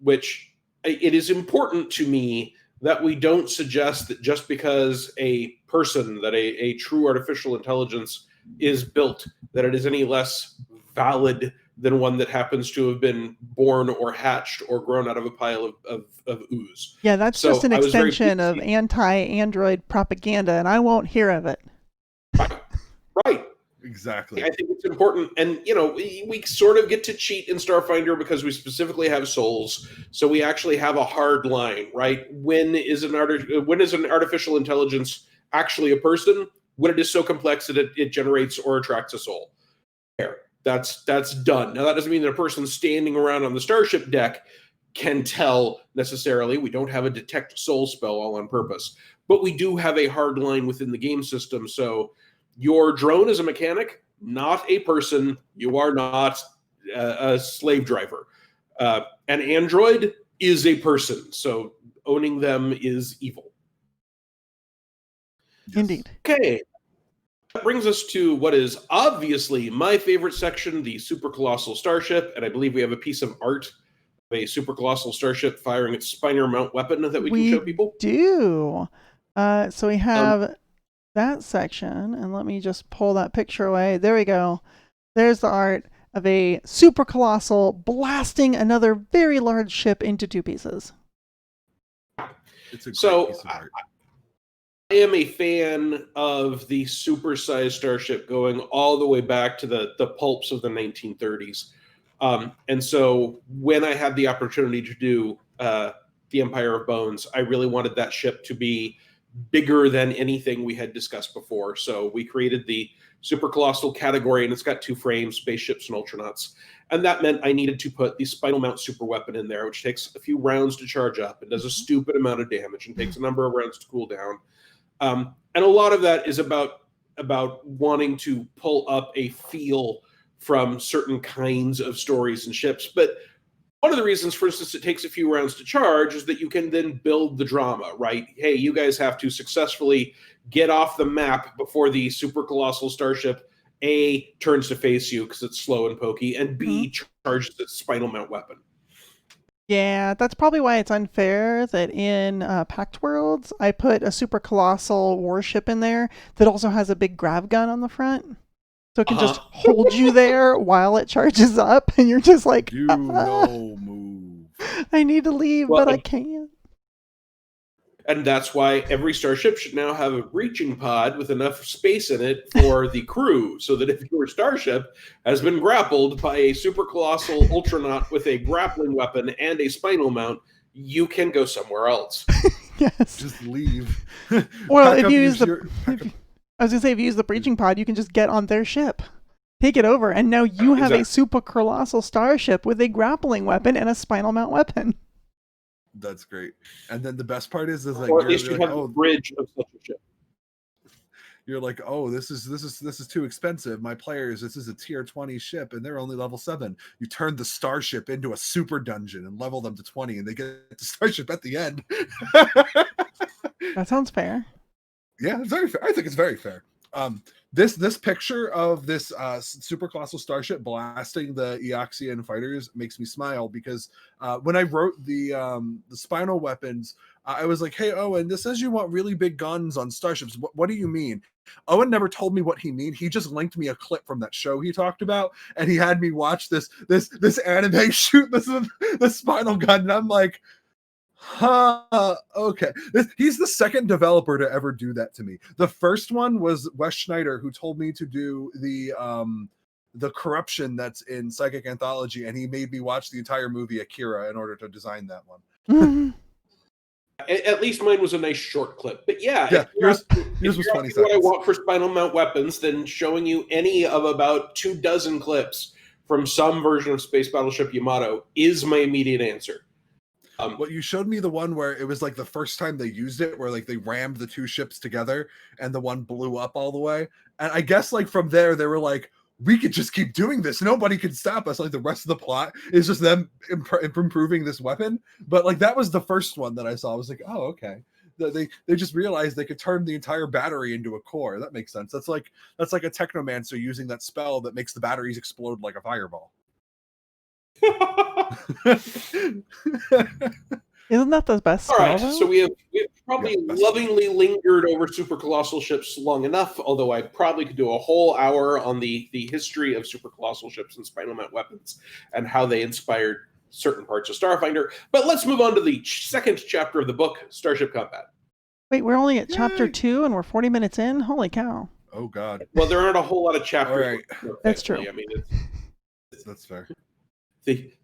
which it is important to me that we don't suggest that just because a person, that a true artificial intelligence is built, that it is any less valid than one that happens to have been born or hatched or grown out of a pile of ooze. Yeah, that's just an extension of anti-android propaganda, and I won't hear of it. Right. Exactly. I think it's important. And, we sort of get to cheat in Starfinder because we specifically have souls. So we actually have a hard line, right? When is an artificial intelligence actually a person? When it is so complex that it generates or attracts a soul. There. That's done. Now, that doesn't mean that a person standing around on the starship deck can tell necessarily. We don't have a detect soul spell all on purpose. But we do have a hard line within the game system. So your drone is a mechanic, not a person. You are not a slave driver. An android is a person. So owning them is evil. Indeed. Okay. That brings us to what is obviously my favorite section, the Super Colossal Starship. And I believe we have a piece of art of a Super Colossal Starship firing its spinner mount weapon that we can show people. We do. So we have that section, and let me just pull that picture away. There we go. There's the art of a Super Colossal blasting another very large ship into 2 pieces. It's a great piece of art. I am a fan of the supersized starship going all the way back to the pulps of the 1930s. And so when I had the opportunity to do the Empire of Bones, I really wanted that ship to be bigger than anything we had discussed before. So we created the Super Colossal category, and it's got 2 frames, spaceships and ultranauts. And that meant I needed to put the spinal mount super weapon in there, which takes a few rounds to charge up and does a stupid amount of damage and takes a number of rounds to cool down. And a lot of that is about wanting to pull up a feel from certain kinds of stories and ships. But one of the reasons, for instance, it takes a few rounds to charge is that you can then build the drama, right? Hey, you guys have to successfully get off the map before the Super Colossal Starship A turns to face you because it's slow and pokey, and B charges its spinal mount weapon. Yeah, that's probably why it's unfair that in Pact Worlds, I put a Super Colossal warship in there that also has a big grav gun on the front. So it can just hold you there while it charges up, and you're just like, no move. I need to leave, but I can't. And that's why every starship should now have a breaching pod with enough space in it for the crew, so that if your starship has been grappled by a super colossal ultranaut with a grappling weapon and a spinal mount, you can go somewhere else. Yes. Just leave. Well, if you use I was gonna say, if you use the breaching pod, you can just get on their ship, take it over, and now you have a super colossal starship with a grappling weapon and a spinal mount weapon. That's great. And then the best part is like, or at least you have the bridge of such a ship. You're like, oh, this is too expensive. My players, this is a tier 20 ship, and they're only level 7. You turn the starship into a super dungeon and level them to 20, and they get the starship at the end. That sounds fair. Yeah, it's very fair. I think it's very fair. This picture of this super colossal starship blasting the Eoxian fighters makes me smile, because when I wrote the spinal weapons, I was like, hey, Owen, this says you want really big guns on starships. What do you mean? Owen never told me what he mean. He just linked me a clip from that show he talked about, and he had me watch this anime shoot this spinal gun, and I'm like, okay. He's the second developer to ever do that to me. The first one was Wes Schneider, who told me to do the corruption that's in Psychic Anthology, and he made me watch the entire movie Akira in order to design that one. At least mine was a nice short clip. But yeah, yours was 20 seconds. What I want for spinal mount weapons, then showing you any of about 24 clips from some version of Space Battleship Yamato is my immediate answer. Well, you showed me the one where it was like the first time they used it, where like they rammed the two ships together and the one blew up all the way. And I guess like from there, they were like, we could just keep doing this. Nobody can stop us. Like the rest of the plot is just them improving this weapon. But like that was the first one that I saw. I was like, oh, okay. They just realized they could turn the entire battery into a core. That makes sense. That's like a technomancer using that spell that makes the batteries explode like a fireball. Isn't that the best? All right, though? so we have probably lovingly lingered over super colossal ships long enough, although I probably could do a whole hour on the history of super colossal ships and spinal mount weapons and how they inspired certain parts of Starfinder. But let's move on to the second chapter of the book, Starship Combat. Wait, we're only at chapter 2 and we're 40 minutes in? Holy cow. Oh, God. Well, there aren't a whole lot of chapters. All right. That's true. I mean, that's fair.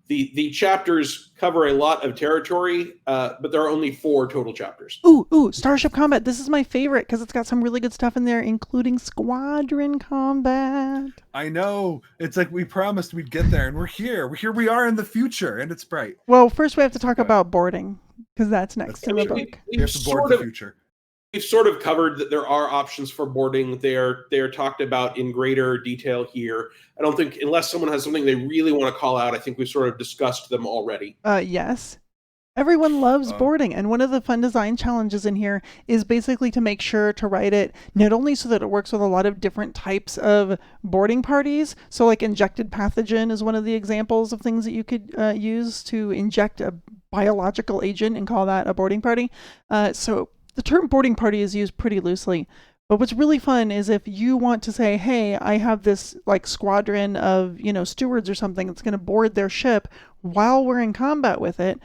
The chapters cover a lot of territory, but there are only 4 total chapters. Ooh, Starship Combat. This is my favorite because it's got some really good stuff in there, including Squadron Combat. I know. It's like we promised we'd get there, and we're here. Here we are in the future, and it's bright. Well, first we have to talk about boarding, because that's next in the book. We have to board the future. We've sort of covered that there are options for boarding. They are talked about in greater detail here. I don't think, unless someone has something they really want to call out, I think we've sort of discussed them already. Yes. Everyone loves boarding, and one of the fun design challenges in here is basically to make sure to write it not only so that it works with a lot of different types of boarding parties, so like injected pathogen is one of the examples of things that you could use to inject a biological agent and call that a boarding party. So the term boarding party is used pretty loosely, but what's really fun is if you want to say, hey, I have this like squadron of, stewards or something that's going to board their ship while we're in combat with it,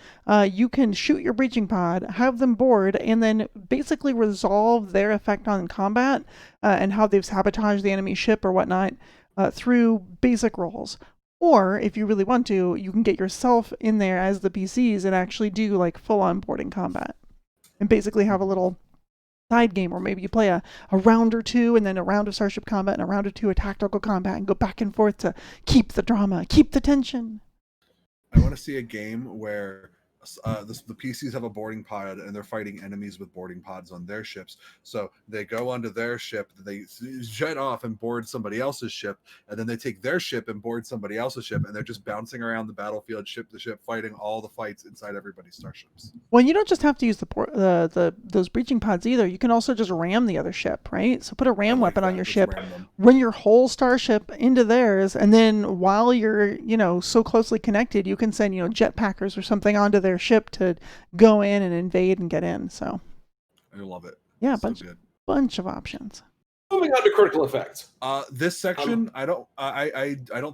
you can shoot your breaching pod, have them board, and then basically resolve their effect on combat and how they've sabotaged the enemy ship or whatnot through basic rolls. Or if you really want to, you can get yourself in there as the PCs and actually do like full-on boarding combat. And basically have a little side game where maybe you play a round or two and then a round of Starship Combat and a round or two of Tactical Combat and go back and forth to keep the drama, keep the tension. I want to see a game where the PCs have a boarding pod and they're fighting enemies with boarding pods on their ships. So they go onto their ship, they jet off and board somebody else's ship, and then they take their ship and board somebody else's ship, and they're just bouncing around the battlefield, ship to ship, fighting all the fights inside everybody's starships. Well, you don't just have to use those breaching pods either. You can also just ram the other ship, right? So put a ram weapon on your ship, run your whole starship into theirs, and then while you're so closely connected, you can send jetpackers or something onto their ship to go in and invade and get in. So I love it. Yeah, so bunch of options. Moving on to critical effects. This section, I don't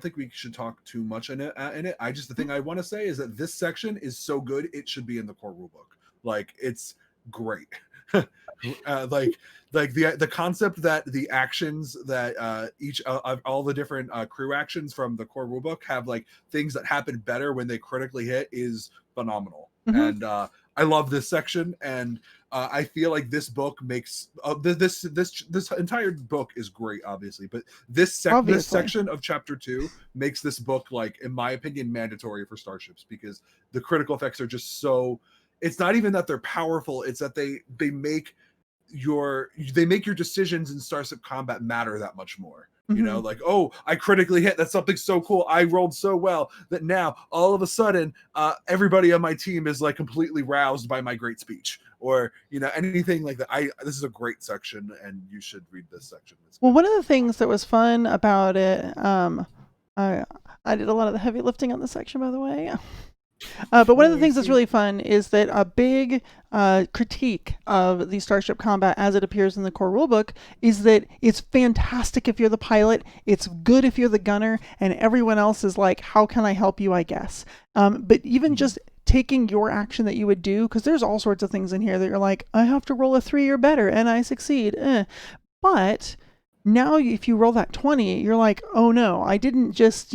think we should talk too much in it. The thing I want to say is that this section is so good it should be in the core rulebook. Like it's great. Like the concept that the actions that each of all the different crew actions from the core rulebook have like things that happen better when they critically hit is phenomenal. And I love this section, and I feel like this book makes this entire book is great, obviously, but this section of chapter 2 makes this book, like, in my opinion, mandatory for Starships, because the critical effects are just so. It's not even that they're powerful; it's that they make your decisions in Starship Combat matter that much more. You know, like, oh, I critically hit. That's something so cool. I rolled so well that now all of a sudden everybody on my team is like completely roused by my great speech, or, you know, anything like that. This is a great section, and you should read this section. Well, one of the things that was fun about it, I did a lot of the heavy lifting on this section, by the way. But one of the things that's really fun is that a big critique of the Starship Combat as it appears in the core rulebook is that it's fantastic if you're the pilot, it's good if you're the gunner, and everyone else is like, how can I help you, I guess. But even just taking your action that you would do, because there's all sorts of things in here that you're like, I have to roll a 3 or better and I succeed. But now if you roll that 20, you're like, oh no, I didn't just,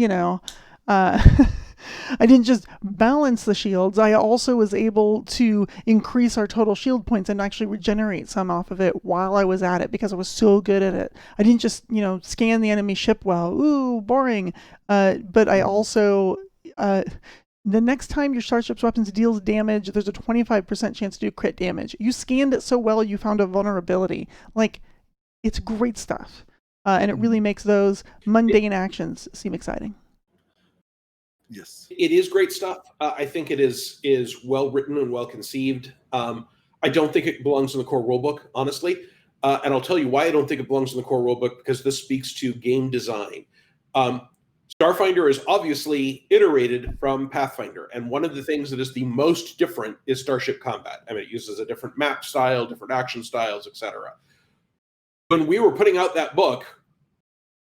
I didn't just balance the shields. I also was able to increase our total shield points and actually regenerate some off of it while I was at it because I was so good at it. I didn't just, scan the enemy ship well. Ooh, boring. But I also, the next time your Starship's weapons deals damage, there's a 25% chance to do crit damage. You scanned it so well, you found a vulnerability. Like, it's great stuff. And it really makes those mundane actions seem exciting. Yes, it is great stuff. I think it is well written and well conceived. I don't think it belongs in the core rulebook, honestly, and I'll tell you why I don't think it belongs in the core rulebook, because this speaks to game design. Starfinder is obviously iterated from Pathfinder, and one of the things that is the most different is Starship Combat. I mean, it uses a different map style, different action styles, etc. When we were putting out that book,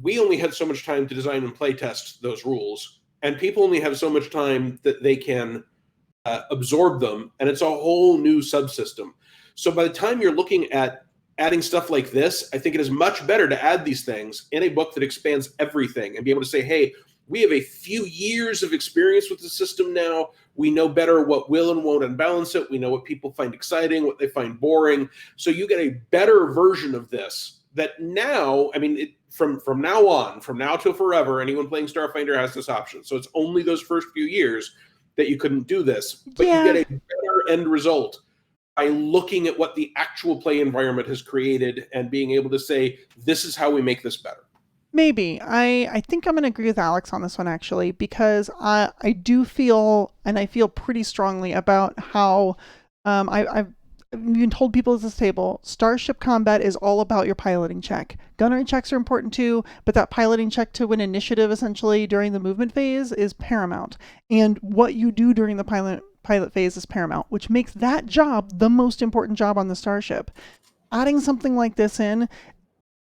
we only had so much time to design and play test those rules. And people only have so much time that they can absorb them, and it's a whole new subsystem. So by the time you're looking at adding stuff like this, I think it is much better to add these things in a book that expands everything and be able to say, hey, we have a few years of experience with the system now. We know better what will and won't unbalance it. We know what people find exciting, what they find boring. So you get a better version of this that now, I mean, from now on, from now till forever, anyone playing Starfinder has this option. So it's only those first few years that you couldn't do this, but you get a better end result by looking at what the actual play environment has created and being able to say, this is how we make this better. Maybe. I think I'm going to agree with Alex on this one, actually, because I do feel, and I feel pretty strongly about how I've even told people at this table, Starship Combat is all about your piloting check. Gunnery checks are important too, but that piloting check to win initiative essentially during the movement phase is paramount. And what you do during the pilot phase is paramount, which makes that job the most important job on the Starship. Adding something like this in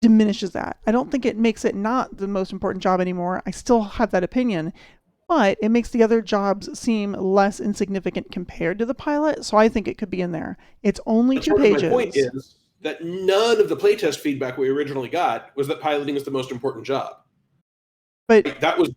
diminishes that. I don't think it makes it not the most important job anymore. I still have that opinion. But it makes the other jobs seem less insignificant compared to the pilot, so I think it could be in there. It's only 2 pages. My point is that none of the playtest feedback we originally got was that piloting is the most important job. But that was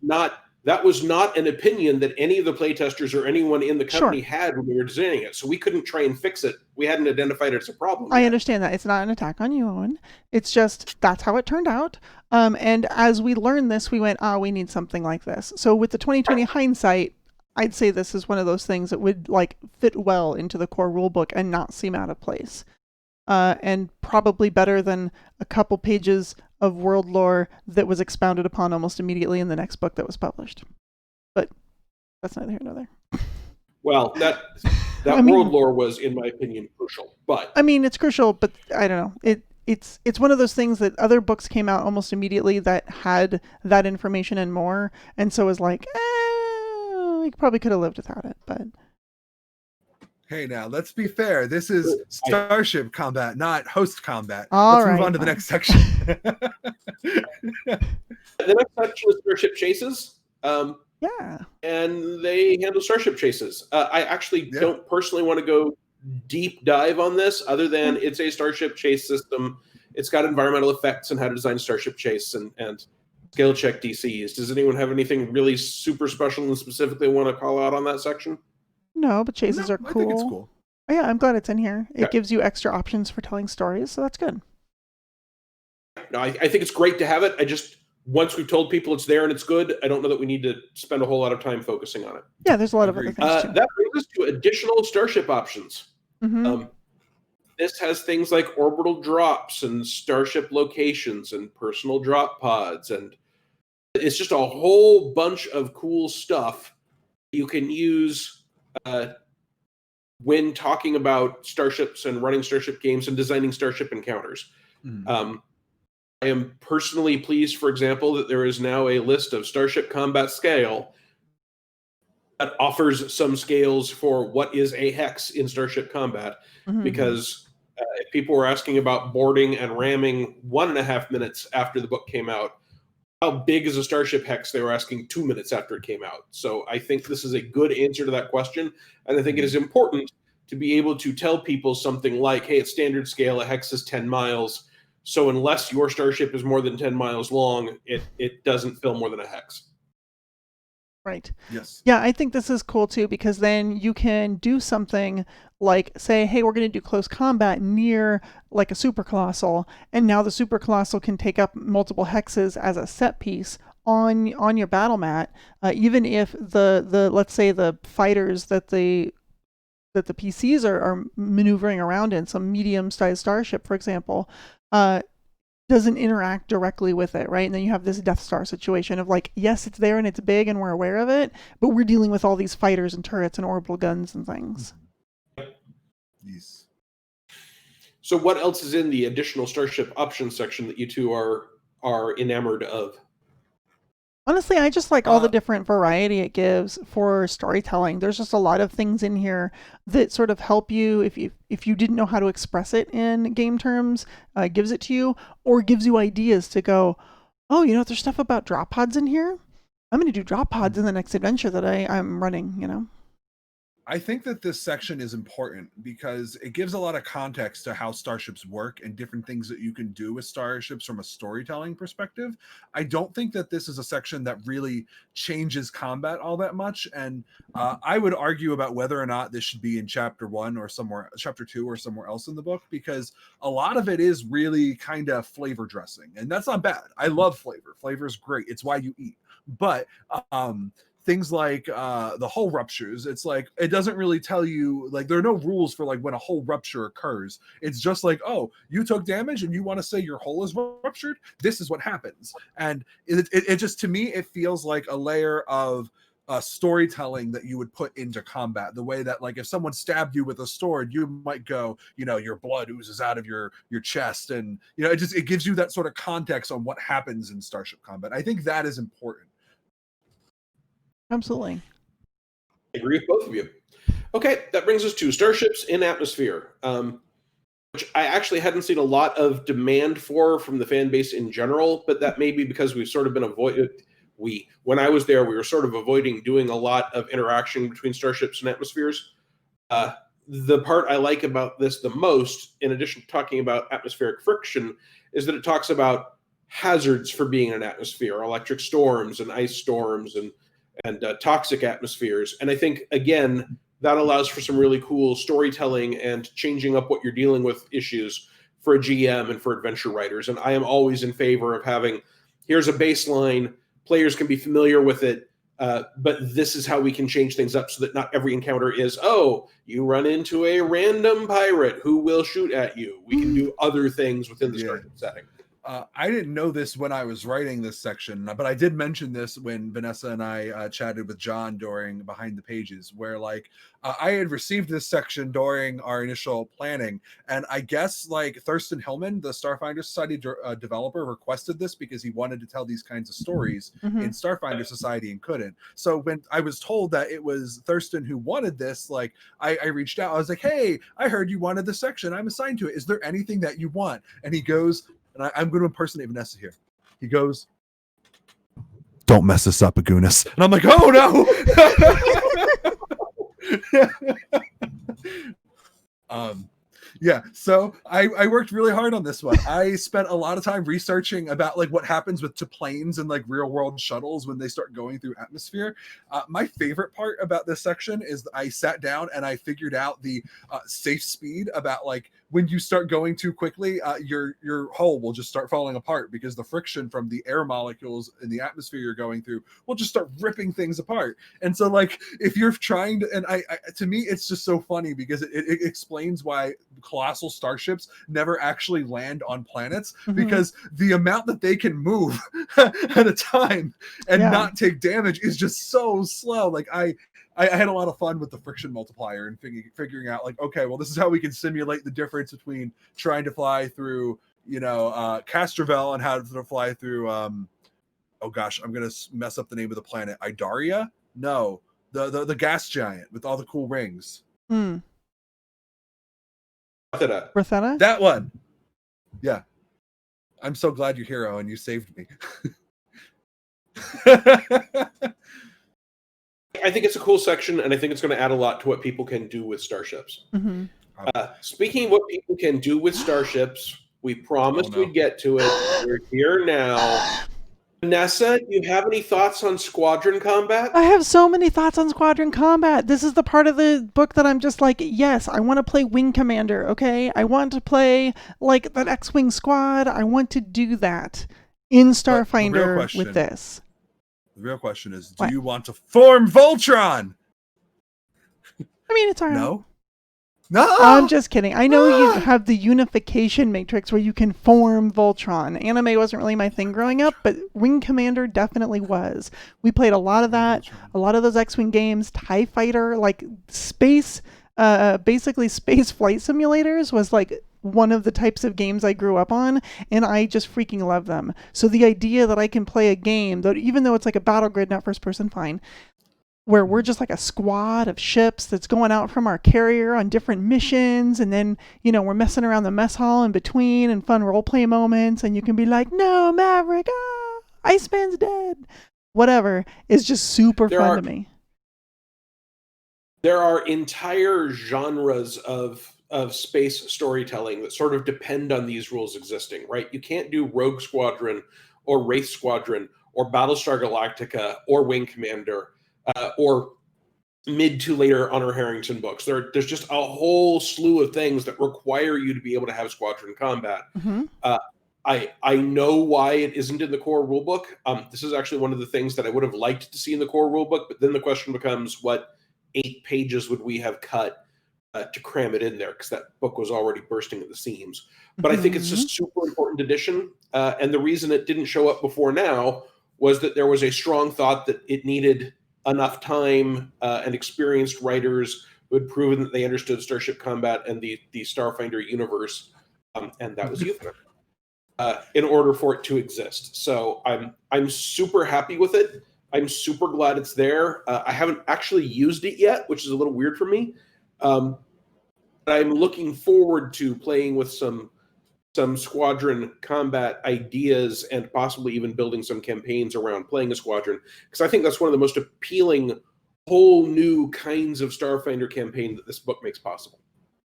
not an opinion that any of the playtesters or anyone in the company had when we were designing it. So we couldn't try and fix it. We hadn't identified it as a problem yet. I understand that. It's not an attack on you, Owen. It's just that's how it turned out. And as we learned this, we went, we need something like this. So with the 2020 hindsight, I'd say this is one of those things that would like fit well into the core rulebook and not seem out of place. And probably better than a couple pages of world lore that was expounded upon almost immediately in the next book that was published. But that's neither here nor there. Well, that world lore was, in my opinion, crucial. But I mean, it's crucial, but I don't know. It's one of those things that other books came out almost immediately that had that information and more, and so it was like, we probably could have lived without it, but. Hey, now let's be fair. This is Starship Combat, not Host Combat. Let's move on to the next section. The next section is Starship Chases. Yeah. And they handle Starship Chases. I actually don't personally want to go deep dive on this other than it's a Starship chase system. It's got environmental effects and how to design Starship chase and scale check DCs. Does anyone have anything really super special and specifically want to call out on that section? No, but chases are cool. I think it's cool. Oh, yeah, I'm glad it's in here. It Yeah. gives you extra options for telling stories, so that's good. No, I think it's great to have it. I just, once we've told people it's there and it's good, I don't know that we need to spend a whole lot of time focusing on it. Yeah, there's a lot of other things too. That brings us to additional Starship options. Mhm. This has things like orbital drops and Starship locations and personal drop pods, and it's just a whole bunch of cool stuff you can use when talking about starships and running Starship games and designing Starship encounters. I am personally pleased, for example, that there is now a list of Starship Combat scale that offers some scales for what is a hex in Starship Combat, Mhm. because if people were asking about boarding and ramming 1.5 minutes after the book came out, how big is a Starship hex? They were asking 2 minutes after it came out. So I think this is a good answer to that question. And I think it is important to be able to tell people something like, hey, at standard scale, a hex is 10 miles. So unless your Starship is more than 10 miles long, it doesn't fill more than a hex. Right. Yes. Yeah, I think this is cool too, because then you can do something like say, hey, we're going to do close combat near like a super colossal, and now the super colossal can take up multiple hexes as a set piece on your battle mat, even if the let's say the fighters that the PCs are maneuvering around in, some medium-sized starship, for example, doesn't interact directly with it, right? And then you have this Death Star situation of like, yes, it's there and it's big and we're aware of it, but we're dealing with all these fighters and turrets and orbital guns and things. Yes. So what else is in the additional Starship options section that you two are enamored of? Honestly, I just like all the different variety it gives for storytelling. There's just a lot of things in here that sort of help you if you didn't know how to express it in game terms, gives it to you, or gives you ideas to go, oh, there's stuff about drop pods in here. I'm going to do drop pods in the next adventure that I'm running, I think that this section is important because it gives a lot of context to how starships work and different things that you can do with starships from a storytelling perspective. I don't think that this is a section that really changes combat all that much. And I would argue about whether or not this should be in chapter 1 or chapter 2 or somewhere else in the book, because a lot of it is really kind of flavor dressing. And that's not bad. I love flavor. Flavor is great. It's why you eat. But things like the hull ruptures, it's like it doesn't really tell you, like there are no rules for like when a hull rupture occurs. It's just like, oh, you took damage and you want to say your hull is ruptured, this is what happens. And it just, to me, it feels like a layer of storytelling that you would put into combat, the way that like if someone stabbed you with a sword, you might go, your blood oozes out of your chest, and it gives you that sort of context on what happens in Starship Combat. I think that is important. Absolutely. I agree with both of you. Okay, that brings us to Starships in Atmosphere, which I actually hadn't seen a lot of demand for from the fan base in general, but that may be because we've sort of been when I was there, we were sort of avoiding doing a lot of interaction between starships and atmospheres. The part I like about this the most, in addition to talking about atmospheric friction, is that it talks about hazards for being in an atmosphere, electric storms and ice storms and toxic atmospheres. And I think, again, that allows for some really cool storytelling and changing up what you're dealing with issues for a GM and for adventure writers. And I am always in favor of having, here's a baseline, players can be familiar with it, but this is how we can change things up so that not every encounter is, oh, you run into a random pirate who will shoot at you. We can do other things within the Starship setting. I didn't know this when I was writing this section, but I did mention this when Vanessa and I chatted with John during Behind the Pages, where I had received this section during our initial planning, and I guess Thurston Hillman, the Starfinder Society developer, requested this because he wanted to tell these kinds of stories in Starfinder Society and couldn't. So when I was told that it was Thurston who wanted this, I reached out. I was like, hey, I heard you wanted this section. I'm assigned to it. Is there anything that you want? And he goes, and I'm going to impersonate Vanessa here. He goes, don't mess this up, Agunas. And I'm like, oh no. Yeah, so I worked really hard on this one. I spent a lot of time researching about like what happens to planes and like real world shuttles when they start going through atmosphere. My favorite part about this section is I sat down and I figured out the safe speed about like when you start going too quickly, your hull will just start falling apart because the friction from the air molecules in the atmosphere you're going through will just start ripping things apart. And so like if you're trying to, and I to me it's just so funny because it explains why colossal starships never actually land on planets, because the amount that they can move at a time and not take damage is just so slow. Like I had a lot of fun with the friction multiplier and figuring out like, okay, well, this is how we can simulate the difference between trying to fly through, Castrovel and how to fly through, oh gosh, I'm going to mess up the name of the planet. Idaria? No, the gas giant with all the cool rings. Rosetta? That one. Yeah. I'm so glad you're here, Owen. You saved me. I think it's a cool section, and I think it's going to add a lot to what people can do with starships. Speaking of what people can do with starships, we promised we'd get to it. We're here now. Vanessa, do you have any thoughts on Squadron Combat? I have so many thoughts on Squadron Combat. This is the part of the book that I'm just like, yes, I want to play Wing Commander, okay? I want to play like that X-Wing squad. I want to do that in Starfinder with this. The real question is, do you want to form Voltron? I mean, it's all right. No, I'm just kidding. I know you have the unification matrix where you can form Voltron. Anime wasn't really my thing growing up, but Wing Commander definitely was. We played a lot of that, a lot of those X-Wing games, TIE Fighter, like space, basically space flight simulators was like one of the types of games I grew up on, and I just freaking love them. So the idea that I can play a game, that even though it's like a battle grid, not first person, fine, where we're just like a squad of ships that's going out from our carrier on different missions, and then, we're messing around the mess hall in between and fun roleplay moments, and you can be like, no, Maverick, Iceman's dead. Whatever, is just super fun to me. There are entire genres of space storytelling that sort of depend on these rules existing, right? You can't do Rogue Squadron or Wraith Squadron or Battlestar Galactica or Wing Commander or mid to later Honor Harrington books. There's just a whole slew of things that require you to be able to have Squadron Combat. I know why it isn't in the core rulebook. This is actually one of the things that I would have liked to see in the core rulebook, but then the question becomes, what 8 pages would we have cut to cram it in there? Because that book was already bursting at the seams. But I think it's a super important addition. And the reason it didn't show up before now was that there was a strong thought that it needed enough time and experienced writers who had proven that they understood Starship Combat and the Starfinder universe, and that was you, in order for it to exist. So I'm super happy with it. I'm super glad it's there. I haven't actually used it yet, which is a little weird for me. But I'm looking forward to playing with some Squadron Combat ideas and possibly even building some campaigns around playing a squadron, because I think that's one of the most appealing whole new kinds of Starfinder campaign that this book makes possible.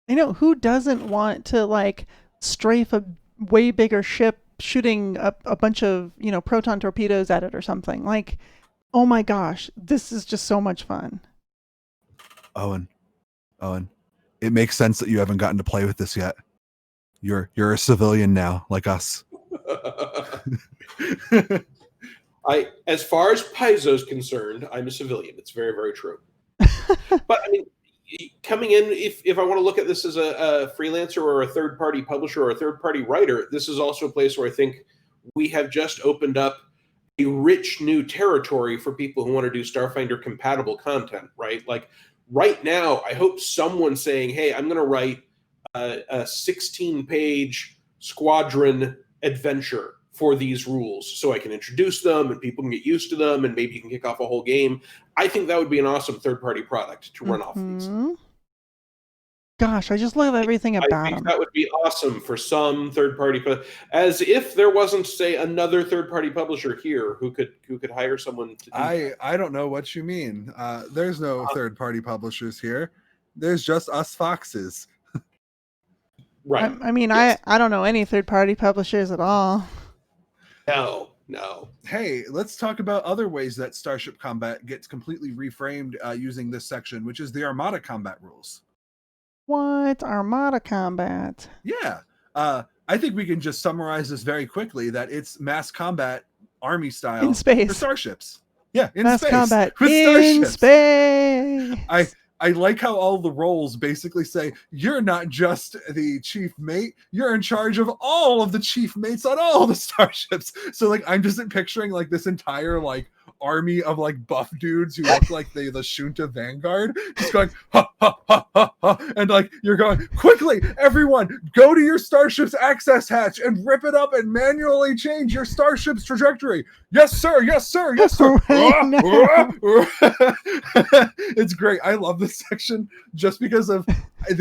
I know, who doesn't want to like strafe a way bigger ship shooting a bunch of, proton torpedoes at it or something? Like, oh my gosh, this is just so much fun. Owen, it makes sense that you haven't gotten to play with this yet. You're a civilian now, like us. As far as Paizo is concerned, I'm a civilian. It's very, very true. But I mean, coming in, if I want to look at this as a freelancer or a third-party publisher or a third-party writer, this is also a place where I think we have just opened up a rich new territory for people who want to do Starfinder compatible content, right? Like right now, I hope someone's saying, hey, I'm going to write a 16-page squadron adventure for these rules so I can introduce them and people can get used to them and maybe you can kick off a whole game. I think that would be an awesome third-party product to run off these. Gosh, I just love everything about them. That would be awesome for some third-party, as if there wasn't, say, another third-party publisher here who could hire someone to do that. I don't know what you mean. There's no third-party publishers here. There's just us foxes. Right. I mean, Yes. I don't know any third-party publishers at all. No. Hey, let's talk about other ways that Starship Combat gets completely reframed using this section, which is the Armada combat rules. What? Armada Combat? Yeah. I think we can just summarize this very quickly that it's mass combat army style In space. for starships. Yeah, in Mass space. combat with in starships. space. I like how all the roles basically say you're not just the chief mate, you're in charge of all of the chief mates on all the starships. So like I'm just picturing like this entire like army of like buff dudes who look like the Shunta Vanguard, just going ha ha ha ha ha, and like you're going quickly, everyone, go to your starship's access hatch and rip it up and manually change your starship's trajectory. Yes, sir. Yes, sir. Yes, sir. It's great. I love this section just because of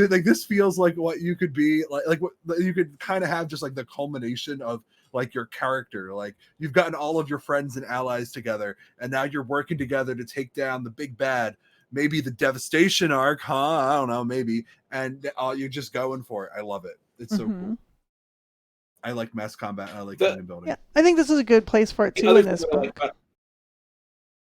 like this feels like what you could be like what you could kind of have just like the culmination of like your character. Like you've gotten all of your friends and allies together, and now you're working together to take down the big bad, maybe the devastation arc, huh? I don't know, maybe. And you're just going for it. I love it. It's so cool. I like mass combat. I like kingdom building. Yeah, I think this is a good place for it too in this book.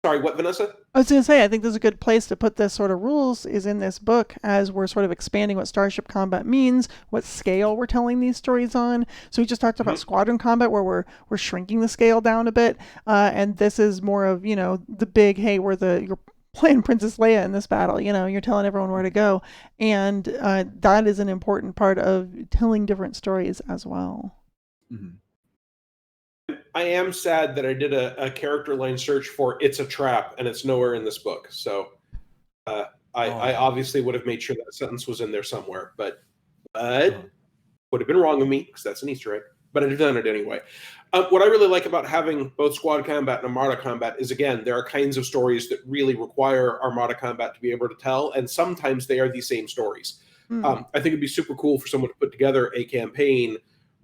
Sorry, what, Vanessa? I was going to say, I think there's a good place to put this sort of rules is in this book as we're sort of expanding what Starship Combat means, what scale we're telling these stories on. So we just talked about Squadron Combat where we're shrinking the scale down a bit. And this is more of, you know, the big, hey, you're playing Princess Leia in this battle, you know, you're telling everyone where to go. And that is an important part of telling different stories as well. Mm-hmm. I am sad that I did a character line search for "It's a Trap" and it's nowhere in this book. So I obviously would have made sure that sentence was in there somewhere, but would have been wrong of me because that's an Easter egg. But I've done it anyway. What I really like about having both Squad Combat and Armada Combat is, again, there are kinds of stories that really require Armada Combat to be able to tell, and sometimes they are the same stories. I think it'd be super cool for someone to put together a campaign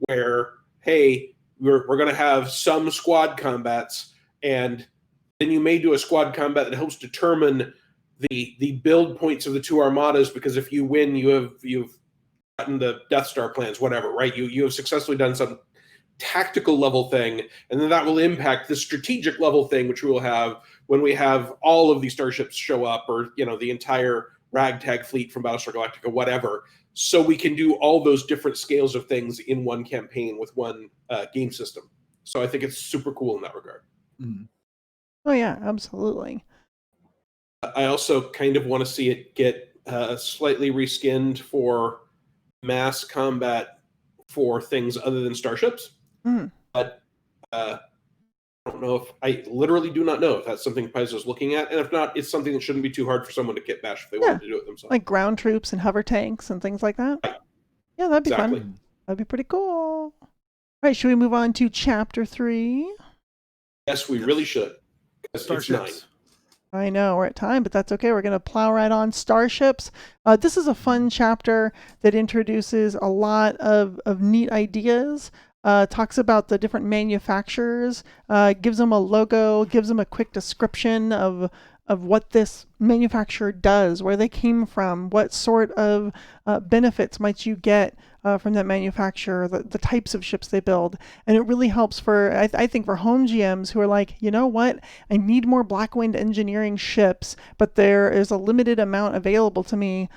where, hey, we're going to have some squad combats, and then you may do a squad combat that helps determine the build points of the two armadas, because if you win, you've gotten the Death Star plans, whatever, right? You have successfully done some tactical level thing, and then that will impact the strategic level thing, which we will have when we have all of these starships show up, or the entire ragtag fleet from Battlestar Galactica, whatever. So we can do all those different scales of things in one campaign with one game system. So I think it's super cool in that regard. Mm-hmm. Oh yeah, absolutely. I also kind of want to see it get slightly reskinned for mass combat for things other than starships. But I don't know I literally do not know if that's something Paizo's looking at. And if not, it's something that shouldn't be too hard for someone to kit bash if they wanted to do it themselves. Like ground troops and hover tanks and things like that. Right. Yeah, that'd be fun. That'd be pretty cool. All right, should we move on to Chapter 3? Yes, we really should. Starships. I know, we're at time, but that's okay. We're going to plow right on Starships. This is a fun chapter that introduces a lot of neat ideas. Talks about the different manufacturers, gives them a logo, gives them a quick description of what this manufacturer does, where they came from, what sort of benefits might you get from that manufacturer, the types of ships they build. And it really helps for, I think, for home GMs who are like, you know what, I need more Blackwing engineering ships, but there is a limited amount available to me.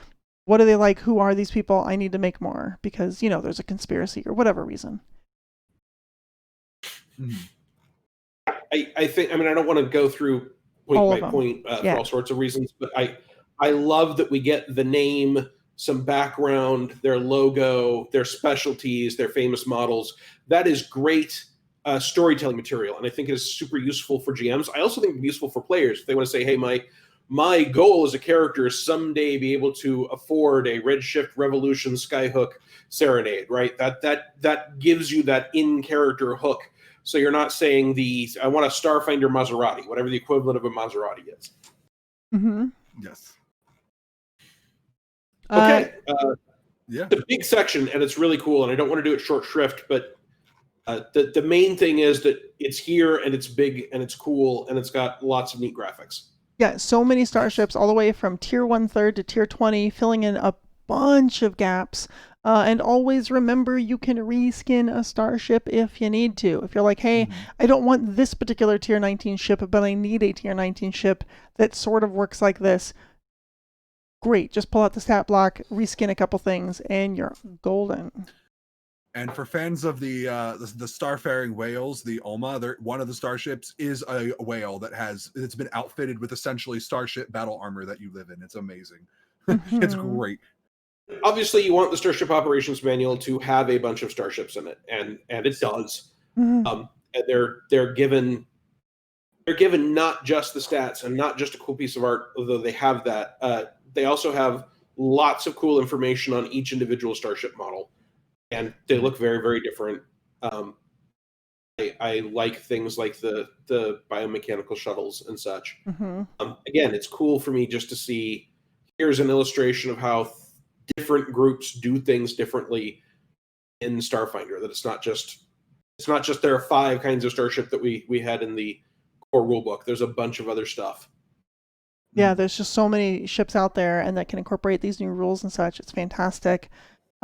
What are they like? Who are these people? I need to make more because, there's a conspiracy or whatever reason. I think, I don't want to go through point by point for all sorts of reasons, but I love that we get the name, some background, their logo, their specialties, their famous models. That is great storytelling material, and I think it is super useful for GMs. I also think it'd be useful for players if they want to say, hey, my goal as a character is someday be able to afford a Redshift Revolution Skyhook Serenade, right? That gives you that in-character hook. So you're not saying I want a Starfinder Maserati, whatever the equivalent of a Maserati is. Mm-hmm. Yes. Okay. Yeah. It's a big section, and it's really cool, and I don't want to do it short shrift, but the main thing is that it's here, and it's big, and it's cool, and it's got lots of neat graphics. Yeah, so many starships all the way from tier 1/3 to tier 20, filling in a bunch of gaps And always remember you can reskin a starship if you need to. If you're like, hey, I don't want this particular tier 19 ship, but I need a tier 19 ship that sort of works like this. Great, just pull out the stat block, reskin a couple things, and you're golden. And for fans of the starfaring whales, the Oma, one of the starships is a whale it's been outfitted with essentially starship battle armor that you live in. It's amazing. It's great. Obviously, you want the Starship Operations Manual to have a bunch of starships in it, and it does. And they're given not just the stats and not just a cool piece of art, although they have that. They also have lots of cool information on each individual starship model, and they look very, very different. I like things like the biomechanical shuttles and such. Again, it's cool for me just to see, here's an illustration of how different groups do things differently in Starfinder. That it's not just there are 5 kinds of starship that we had in the core rulebook. There's a bunch of other stuff. Yeah, there's just so many ships out there, and that can incorporate these new rules and such. It's fantastic.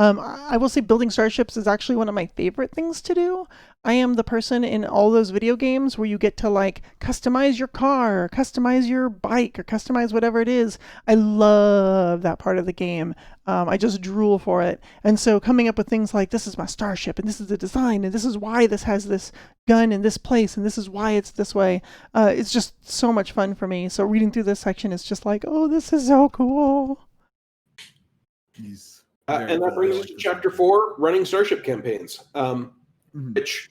I will say building starships is actually one of my favorite things to do. I am the person in all those video games where you get to like customize your car, or customize your bike, or customize whatever it is. I love that part of the game. I just drool for it. And so coming up with things like, this is my starship, and this is the design, and this is why this has this gun in this place, and this is why it's this way. It's just so much fun for me. So reading through this section is just like, oh, this is so cool. And that brings us to Chapter 4, Running Starship Campaigns, which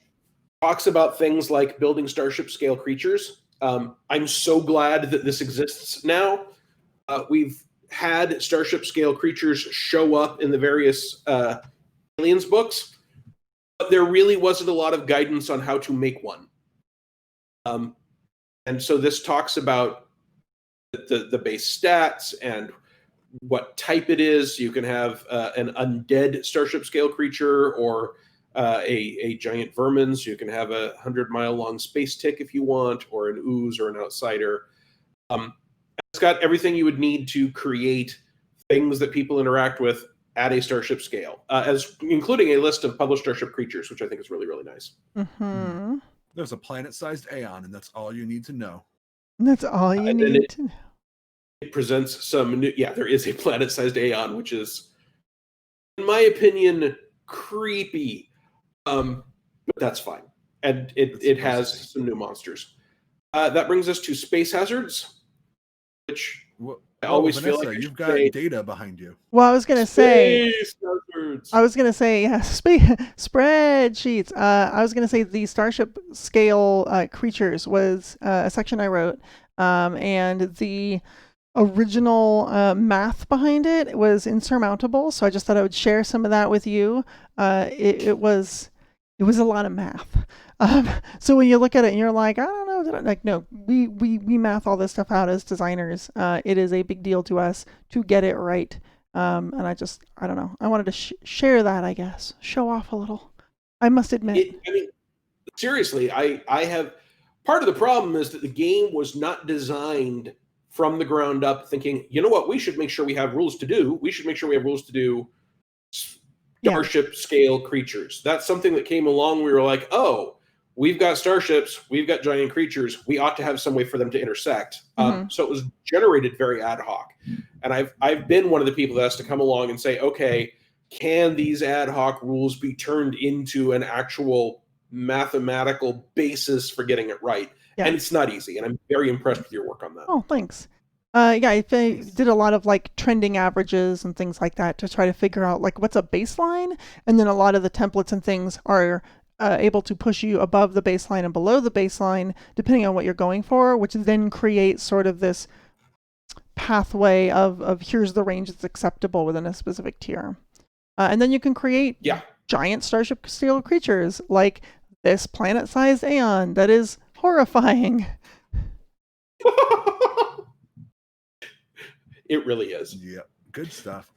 talks about things like building starship scale creatures. I'm so glad that this exists now. We've had starship scale creatures show up in the various Aliens books, but there really wasn't a lot of guidance on how to make one. And so this talks about the base stats and what type it is. You can have an undead starship scale creature or a giant vermin. So you can have a 100-mile-long space tick if you want, or an ooze or an outsider. It's got everything you would need to create things that people interact with at a starship scale, as including a list of published starship creatures, which I think is really, really nice. There's a planet-sized Aeon, and that's all you need to know. That's all you need to know. It presents some new, there is a planet-sized Aeon, which is, in my opinion, creepy. But that's fine. And it has some new monsters. That brings us to space hazards, which I always Vanessa, feel like you've got data behind you. Well, I was going to say, hazards. Spreadsheets. I was going to say the starship scale creatures was a section I wrote, and the original math behind it was insurmountable. So I just thought I would share some of that with you. It was a lot of math. So when you look at it and you're like, I don't know, like, no, we math all this stuff out as designers. It is a big deal to us to get it right. And I don't know. I wanted to share that, I guess. Show off a little. I must admit. Seriously, I have, part of the problem is that the game was not designed from the ground up thinking, you know what, we should make sure we have rules to do. We should make sure we have rules to do starship scale creatures. That's something that came along. We were like, oh, we've got starships, we've got giant creatures. We ought to have some way for them to intersect. So it was generated very ad hoc. And I've been one of the people that has to come along and say, okay, can these ad hoc rules be turned into an actual mathematical basis for getting it right? Yeah. And it's not easy. And I'm very impressed with your work on that. Oh, thanks. I did a lot of like trending averages and things like that to try to figure out like what's a baseline. And then a lot of the templates and things are able to push you above the baseline and below the baseline, depending on what you're going for, which then creates sort of this pathway of here's the range that's acceptable within a specific tier. And then you can create giant starship scale creatures like this planet-sized Aeon that is horrifying. It really is. Yeah, good stuff.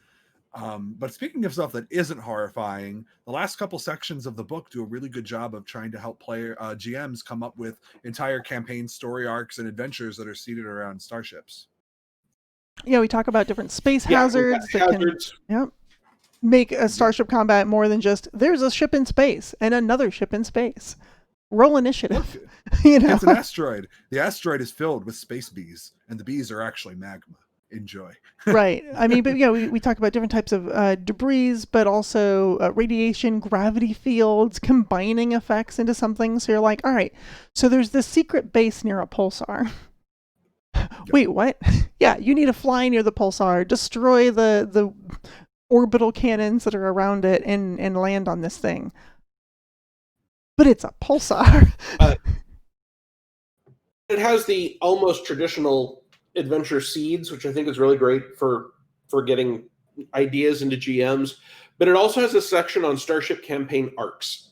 But speaking of stuff that isn't horrifying, the last couple sections of the book do a really good job of trying to help GMs come up with entire campaign story arcs and adventures that are seated around starships. Yeah, we talk about different space hazards. Hazards. Yep. make a Starship Combat more than just there's a ship in space and another ship in space. Roll initiative. You know, it's an asteroid. The asteroid is filled with space bees, and the bees are actually magma. Enjoy. Right. I mean, but yeah, we talk about different types of debris, but also radiation, gravity fields, combining effects into something. So you're like, all right, so there's this secret base near a pulsar. Wait, what? Yeah, you need to fly near the pulsar, destroy the orbital cannons that are around it, and land on this thing. But it's a pulsar. It has the almost traditional adventure seeds, which I think is really great for getting ideas into GMs. But it also has a section on Starship campaign arcs.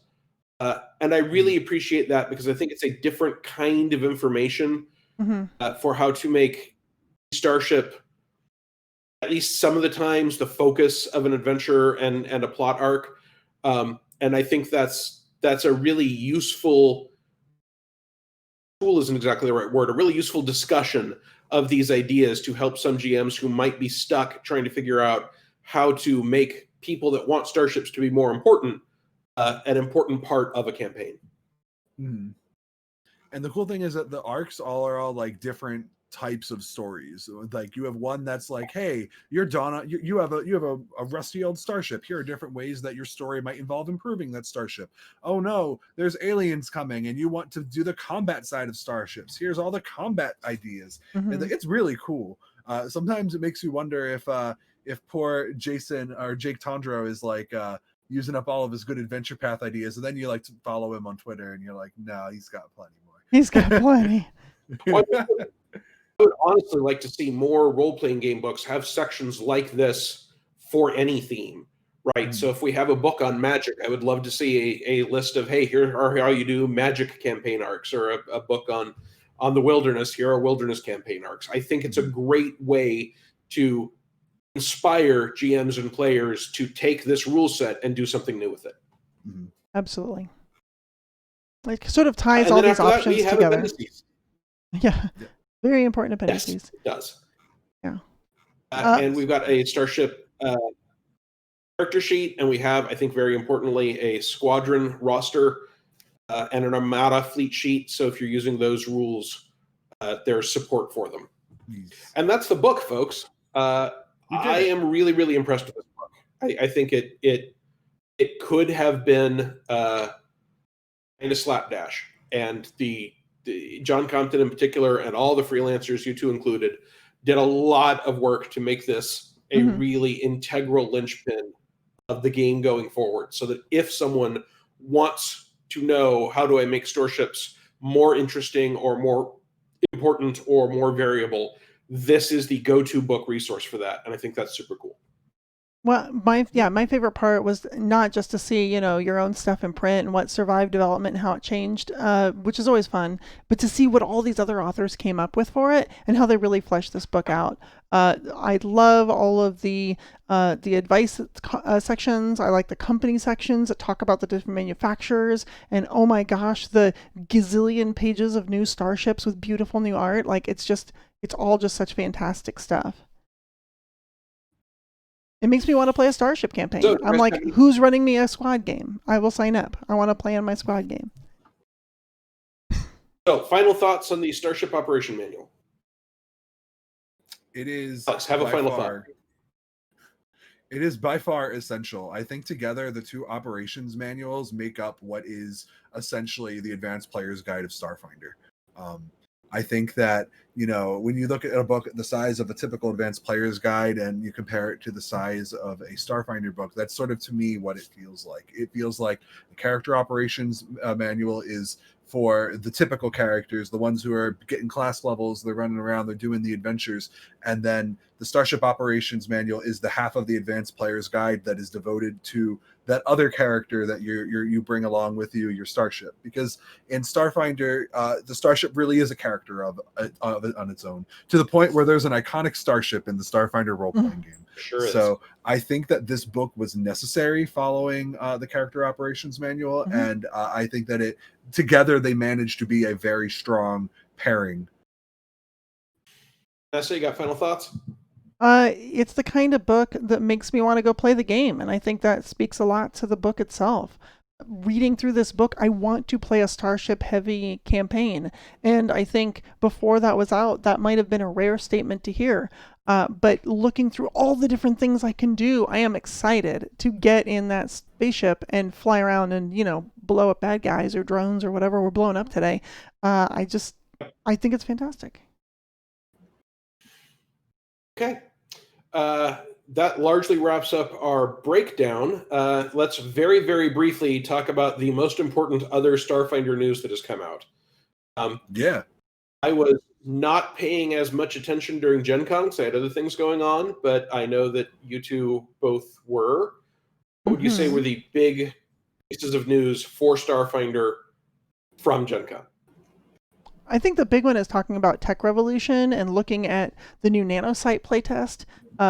And I really appreciate that because I think it's a different kind of information for how to make Starship, at least some of the times, the focus of an adventure and a plot arc. And I think that's a really useful tool isn't exactly the right word, a really useful discussion of these ideas to help some GMs who might be stuck trying to figure out how to make people that want starships to be more important an important part of a campaign. And the cool thing is that the arcs are all like different types of stories. Like you have one that's like, hey, you're Donna, you have a rusty old starship. Here are different ways that your story might involve improving that starship. Oh no, there's aliens coming and you want to do the combat side of starships. Here's all the combat ideas. And it's really cool. Sometimes it makes you wonder if poor Jason or Jake Tondro is like using up all of his good adventure path ideas, and then you like to follow him on Twitter and you're like, no, he's got plenty more. He's got plenty. I would honestly like to see more role-playing game books have sections like this for any theme, right? So if we have a book on magic, I would love to see a list of, hey, here are how you do magic campaign arcs, or a book on the wilderness. Here are wilderness campaign arcs. I think it's a great way to inspire GMs and players to take this rule set and do something new with it. Absolutely. Like sort of ties all these options together. Appendices. Yeah. Very important appendices. Yes, it does. Yeah. And we've got a Starship character sheet, and we have, I think very importantly, a squadron roster and an Armada fleet sheet. So if you're using those rules, there's support for them. And that's the book, folks. I am really, really impressed with this book. I think it could have been kind of slapdash. And the John Compton in particular, and all the freelancers, you two included, did a lot of work to make this a really integral linchpin of the game going forward. So that if someone wants to know how do I make starships more interesting or more important or more variable, this is the go-to book resource for that. And I think that's super cool. Well, my favorite part was not just to see, your own stuff in print and what survived development and how it changed, which is always fun, but to see what all these other authors came up with for it and how they really fleshed this book out. I love all of the advice sections. I like the company sections that talk about the different manufacturers, and oh my gosh, the gazillion pages of new starships with beautiful new art. Like it's all just such fantastic stuff. It makes me want to play a Starship campaign. So, I'm like, who's running me a squad game? I will sign up. I want to play in my squad game. So, final thoughts on the Starship Operation Manual. It is. Let's have a final thought. It is by far essential. I think together the two operations manuals make up what is essentially the Advanced Player's Guide of Starfinder. I think that, when you look at a book the size of a typical Advanced Player's Guide and you compare it to the size of a Starfinder book, that's sort of, to me, what it feels like. It feels like the character operations manual is for the typical characters, the ones who are getting class levels, they're running around, they're doing the adventures, and then the Starship Operations Manual is the half of the Advanced Player's Guide that is devoted to that other character that you bring along with you, your starship. Because in Starfinder, the starship really is a character of it on its own, to the point where there's an iconic starship in the Starfinder role-playing game. Sure is. So I think that this book was necessary following the Character Operations Manual, and I think that together they managed to be a very strong pairing. Vanessa, you got final thoughts? It's the kind of book that makes me want to go play the game, and I think that speaks a lot to the book itself. Reading through this book, I want to play a Starship heavy campaign, and I think before that was out, that might have been a rare statement to hear. But looking through all the different things I can do, I am excited to get in that spaceship and fly around and, blow up bad guys or drones or whatever we're blowing up today. I think it's fantastic. Okay. That largely wraps up our breakdown. Let's very, very briefly talk about the most important other Starfinder news that has come out. Yeah. I was not paying as much attention during Gen Con because I had other things going on, but I know that you two both were. What would you say were the big pieces of news for Starfinder from Gen Con? I think the big one is talking about tech revolution and looking at the new nanosite playtest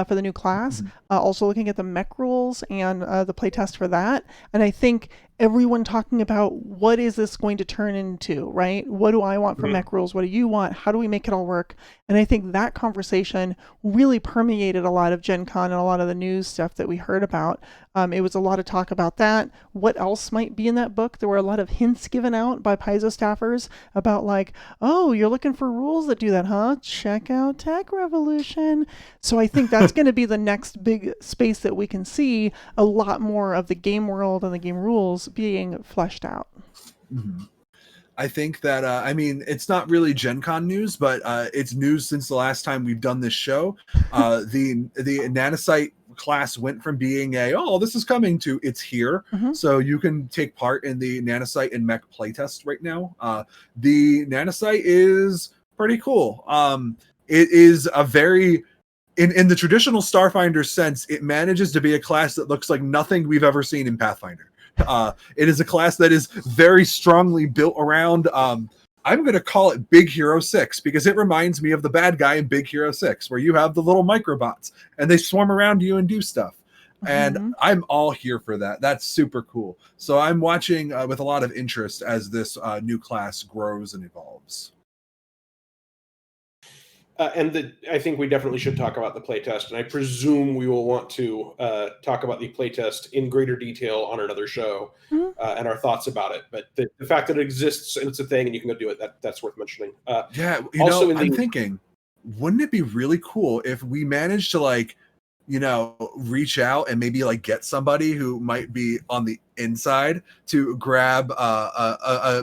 for the new class. Also looking at the mech rules and the playtest for that. And I think everyone talking about what is this going to turn into, right? What do I want for mech rules? What do you want? How do we make it all work? And I think that conversation really permeated a lot of Gen Con and a lot of the news stuff that we heard about. It was a lot of talk about that. What else might be in that book? There were a lot of hints given out by Paizo staffers about like, oh, you're looking for rules that do that, huh? Check out Tech Revolution. So I think that's going to be the next big space that we can see a lot more of the game world and the game rules being fleshed out. I think that, it's not really Gen Con news, but it's news since the last time we've done this show. The nanosite class went from being this is coming to it's here. So you can take part in the nanosite and mech playtest right now. The nanosite is pretty cool. It is a very... In the traditional Starfinder sense, it manages to be a class that looks like nothing we've ever seen in Pathfinder. It is a class that is very strongly built around, I'm going to call it Big Hero 6, because it reminds me of the bad guy in Big Hero 6, where you have the little microbots, and they swarm around you and do stuff. And I'm all here for that. That's super cool. So I'm watching with a lot of interest as this new class grows and evolves. I think we definitely should talk about the playtest, and I presume we will want to talk about the playtest in greater detail on another show and our thoughts about it. But the fact that it exists and it's a thing and you can go do it, that's worth mentioning. I'm thinking, wouldn't it be really cool if we managed to reach out and maybe get somebody who might be on the inside to grab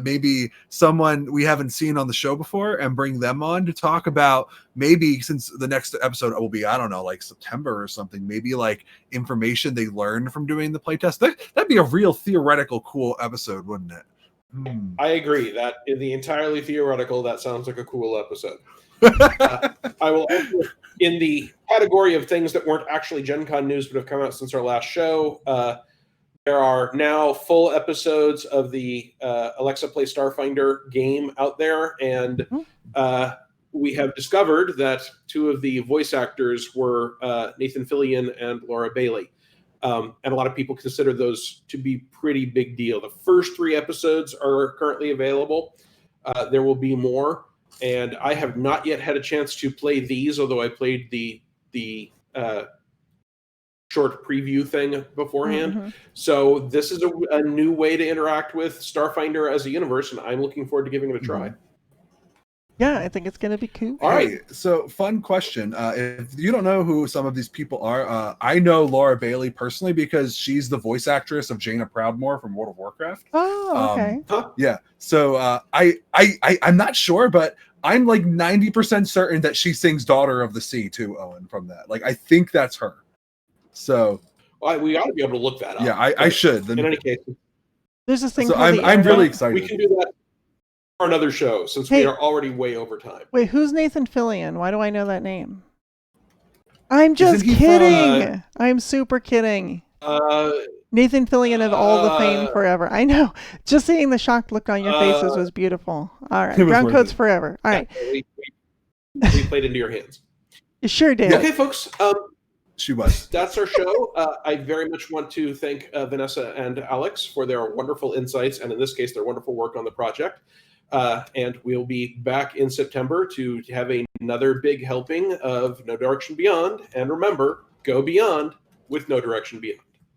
maybe someone we haven't seen on the show before and bring them on to talk about, maybe since the next episode will be, I don't know, September or something, maybe information they learned from doing the playtest. That'd be a real theoretical cool episode, wouldn't it? I agree that in the entirely theoretical, that sounds like a cool episode. I will also, in the category of things that weren't actually Gen Con news but have come out since our last show, there are now full episodes of the Alexa Play Starfinder game out there, and we have discovered that two of the voice actors were Nathan Fillion and Laura Bailey. And a lot of people consider those to be pretty big deal. The first 3 episodes are currently available. There will be more. And I have not yet had a chance to play these, although I played the short preview thing beforehand. So this is a new way to interact with Starfinder as a universe, and I'm looking forward to giving it a try. Yeah, I think it's going to be cool. All right. So fun question. If you don't know who some of these people are, I know Laura Bailey personally because she's the voice actress of Jaina Proudmoore from World of Warcraft. Oh, okay. Yeah. So I'm not sure, but I'm 90% certain that she sings Daughter of the Sea too, Owen, from that. I think that's her. So we ought to be able to look that up. Yeah, I should. In any case, there's this thing. So I'm really excited. We can do that for another show since we are already way over time. Wait, who's Nathan Fillion? Why do I know that name? I'm just kidding. I'm super kidding. Nathan Fillion of all the fame forever. I know. Just seeing the shocked look on your faces was beautiful. All right. Brown coats forever. All right. We played into your hands. You sure did. Okay, folks. She was. That's our show. I very much want to thank Vanessa and Alex for their wonderful insights, and in this case, their wonderful work on the project. And we'll be back in September to have another big helping of No Direction Beyond. And remember, go beyond with No Direction Beyond.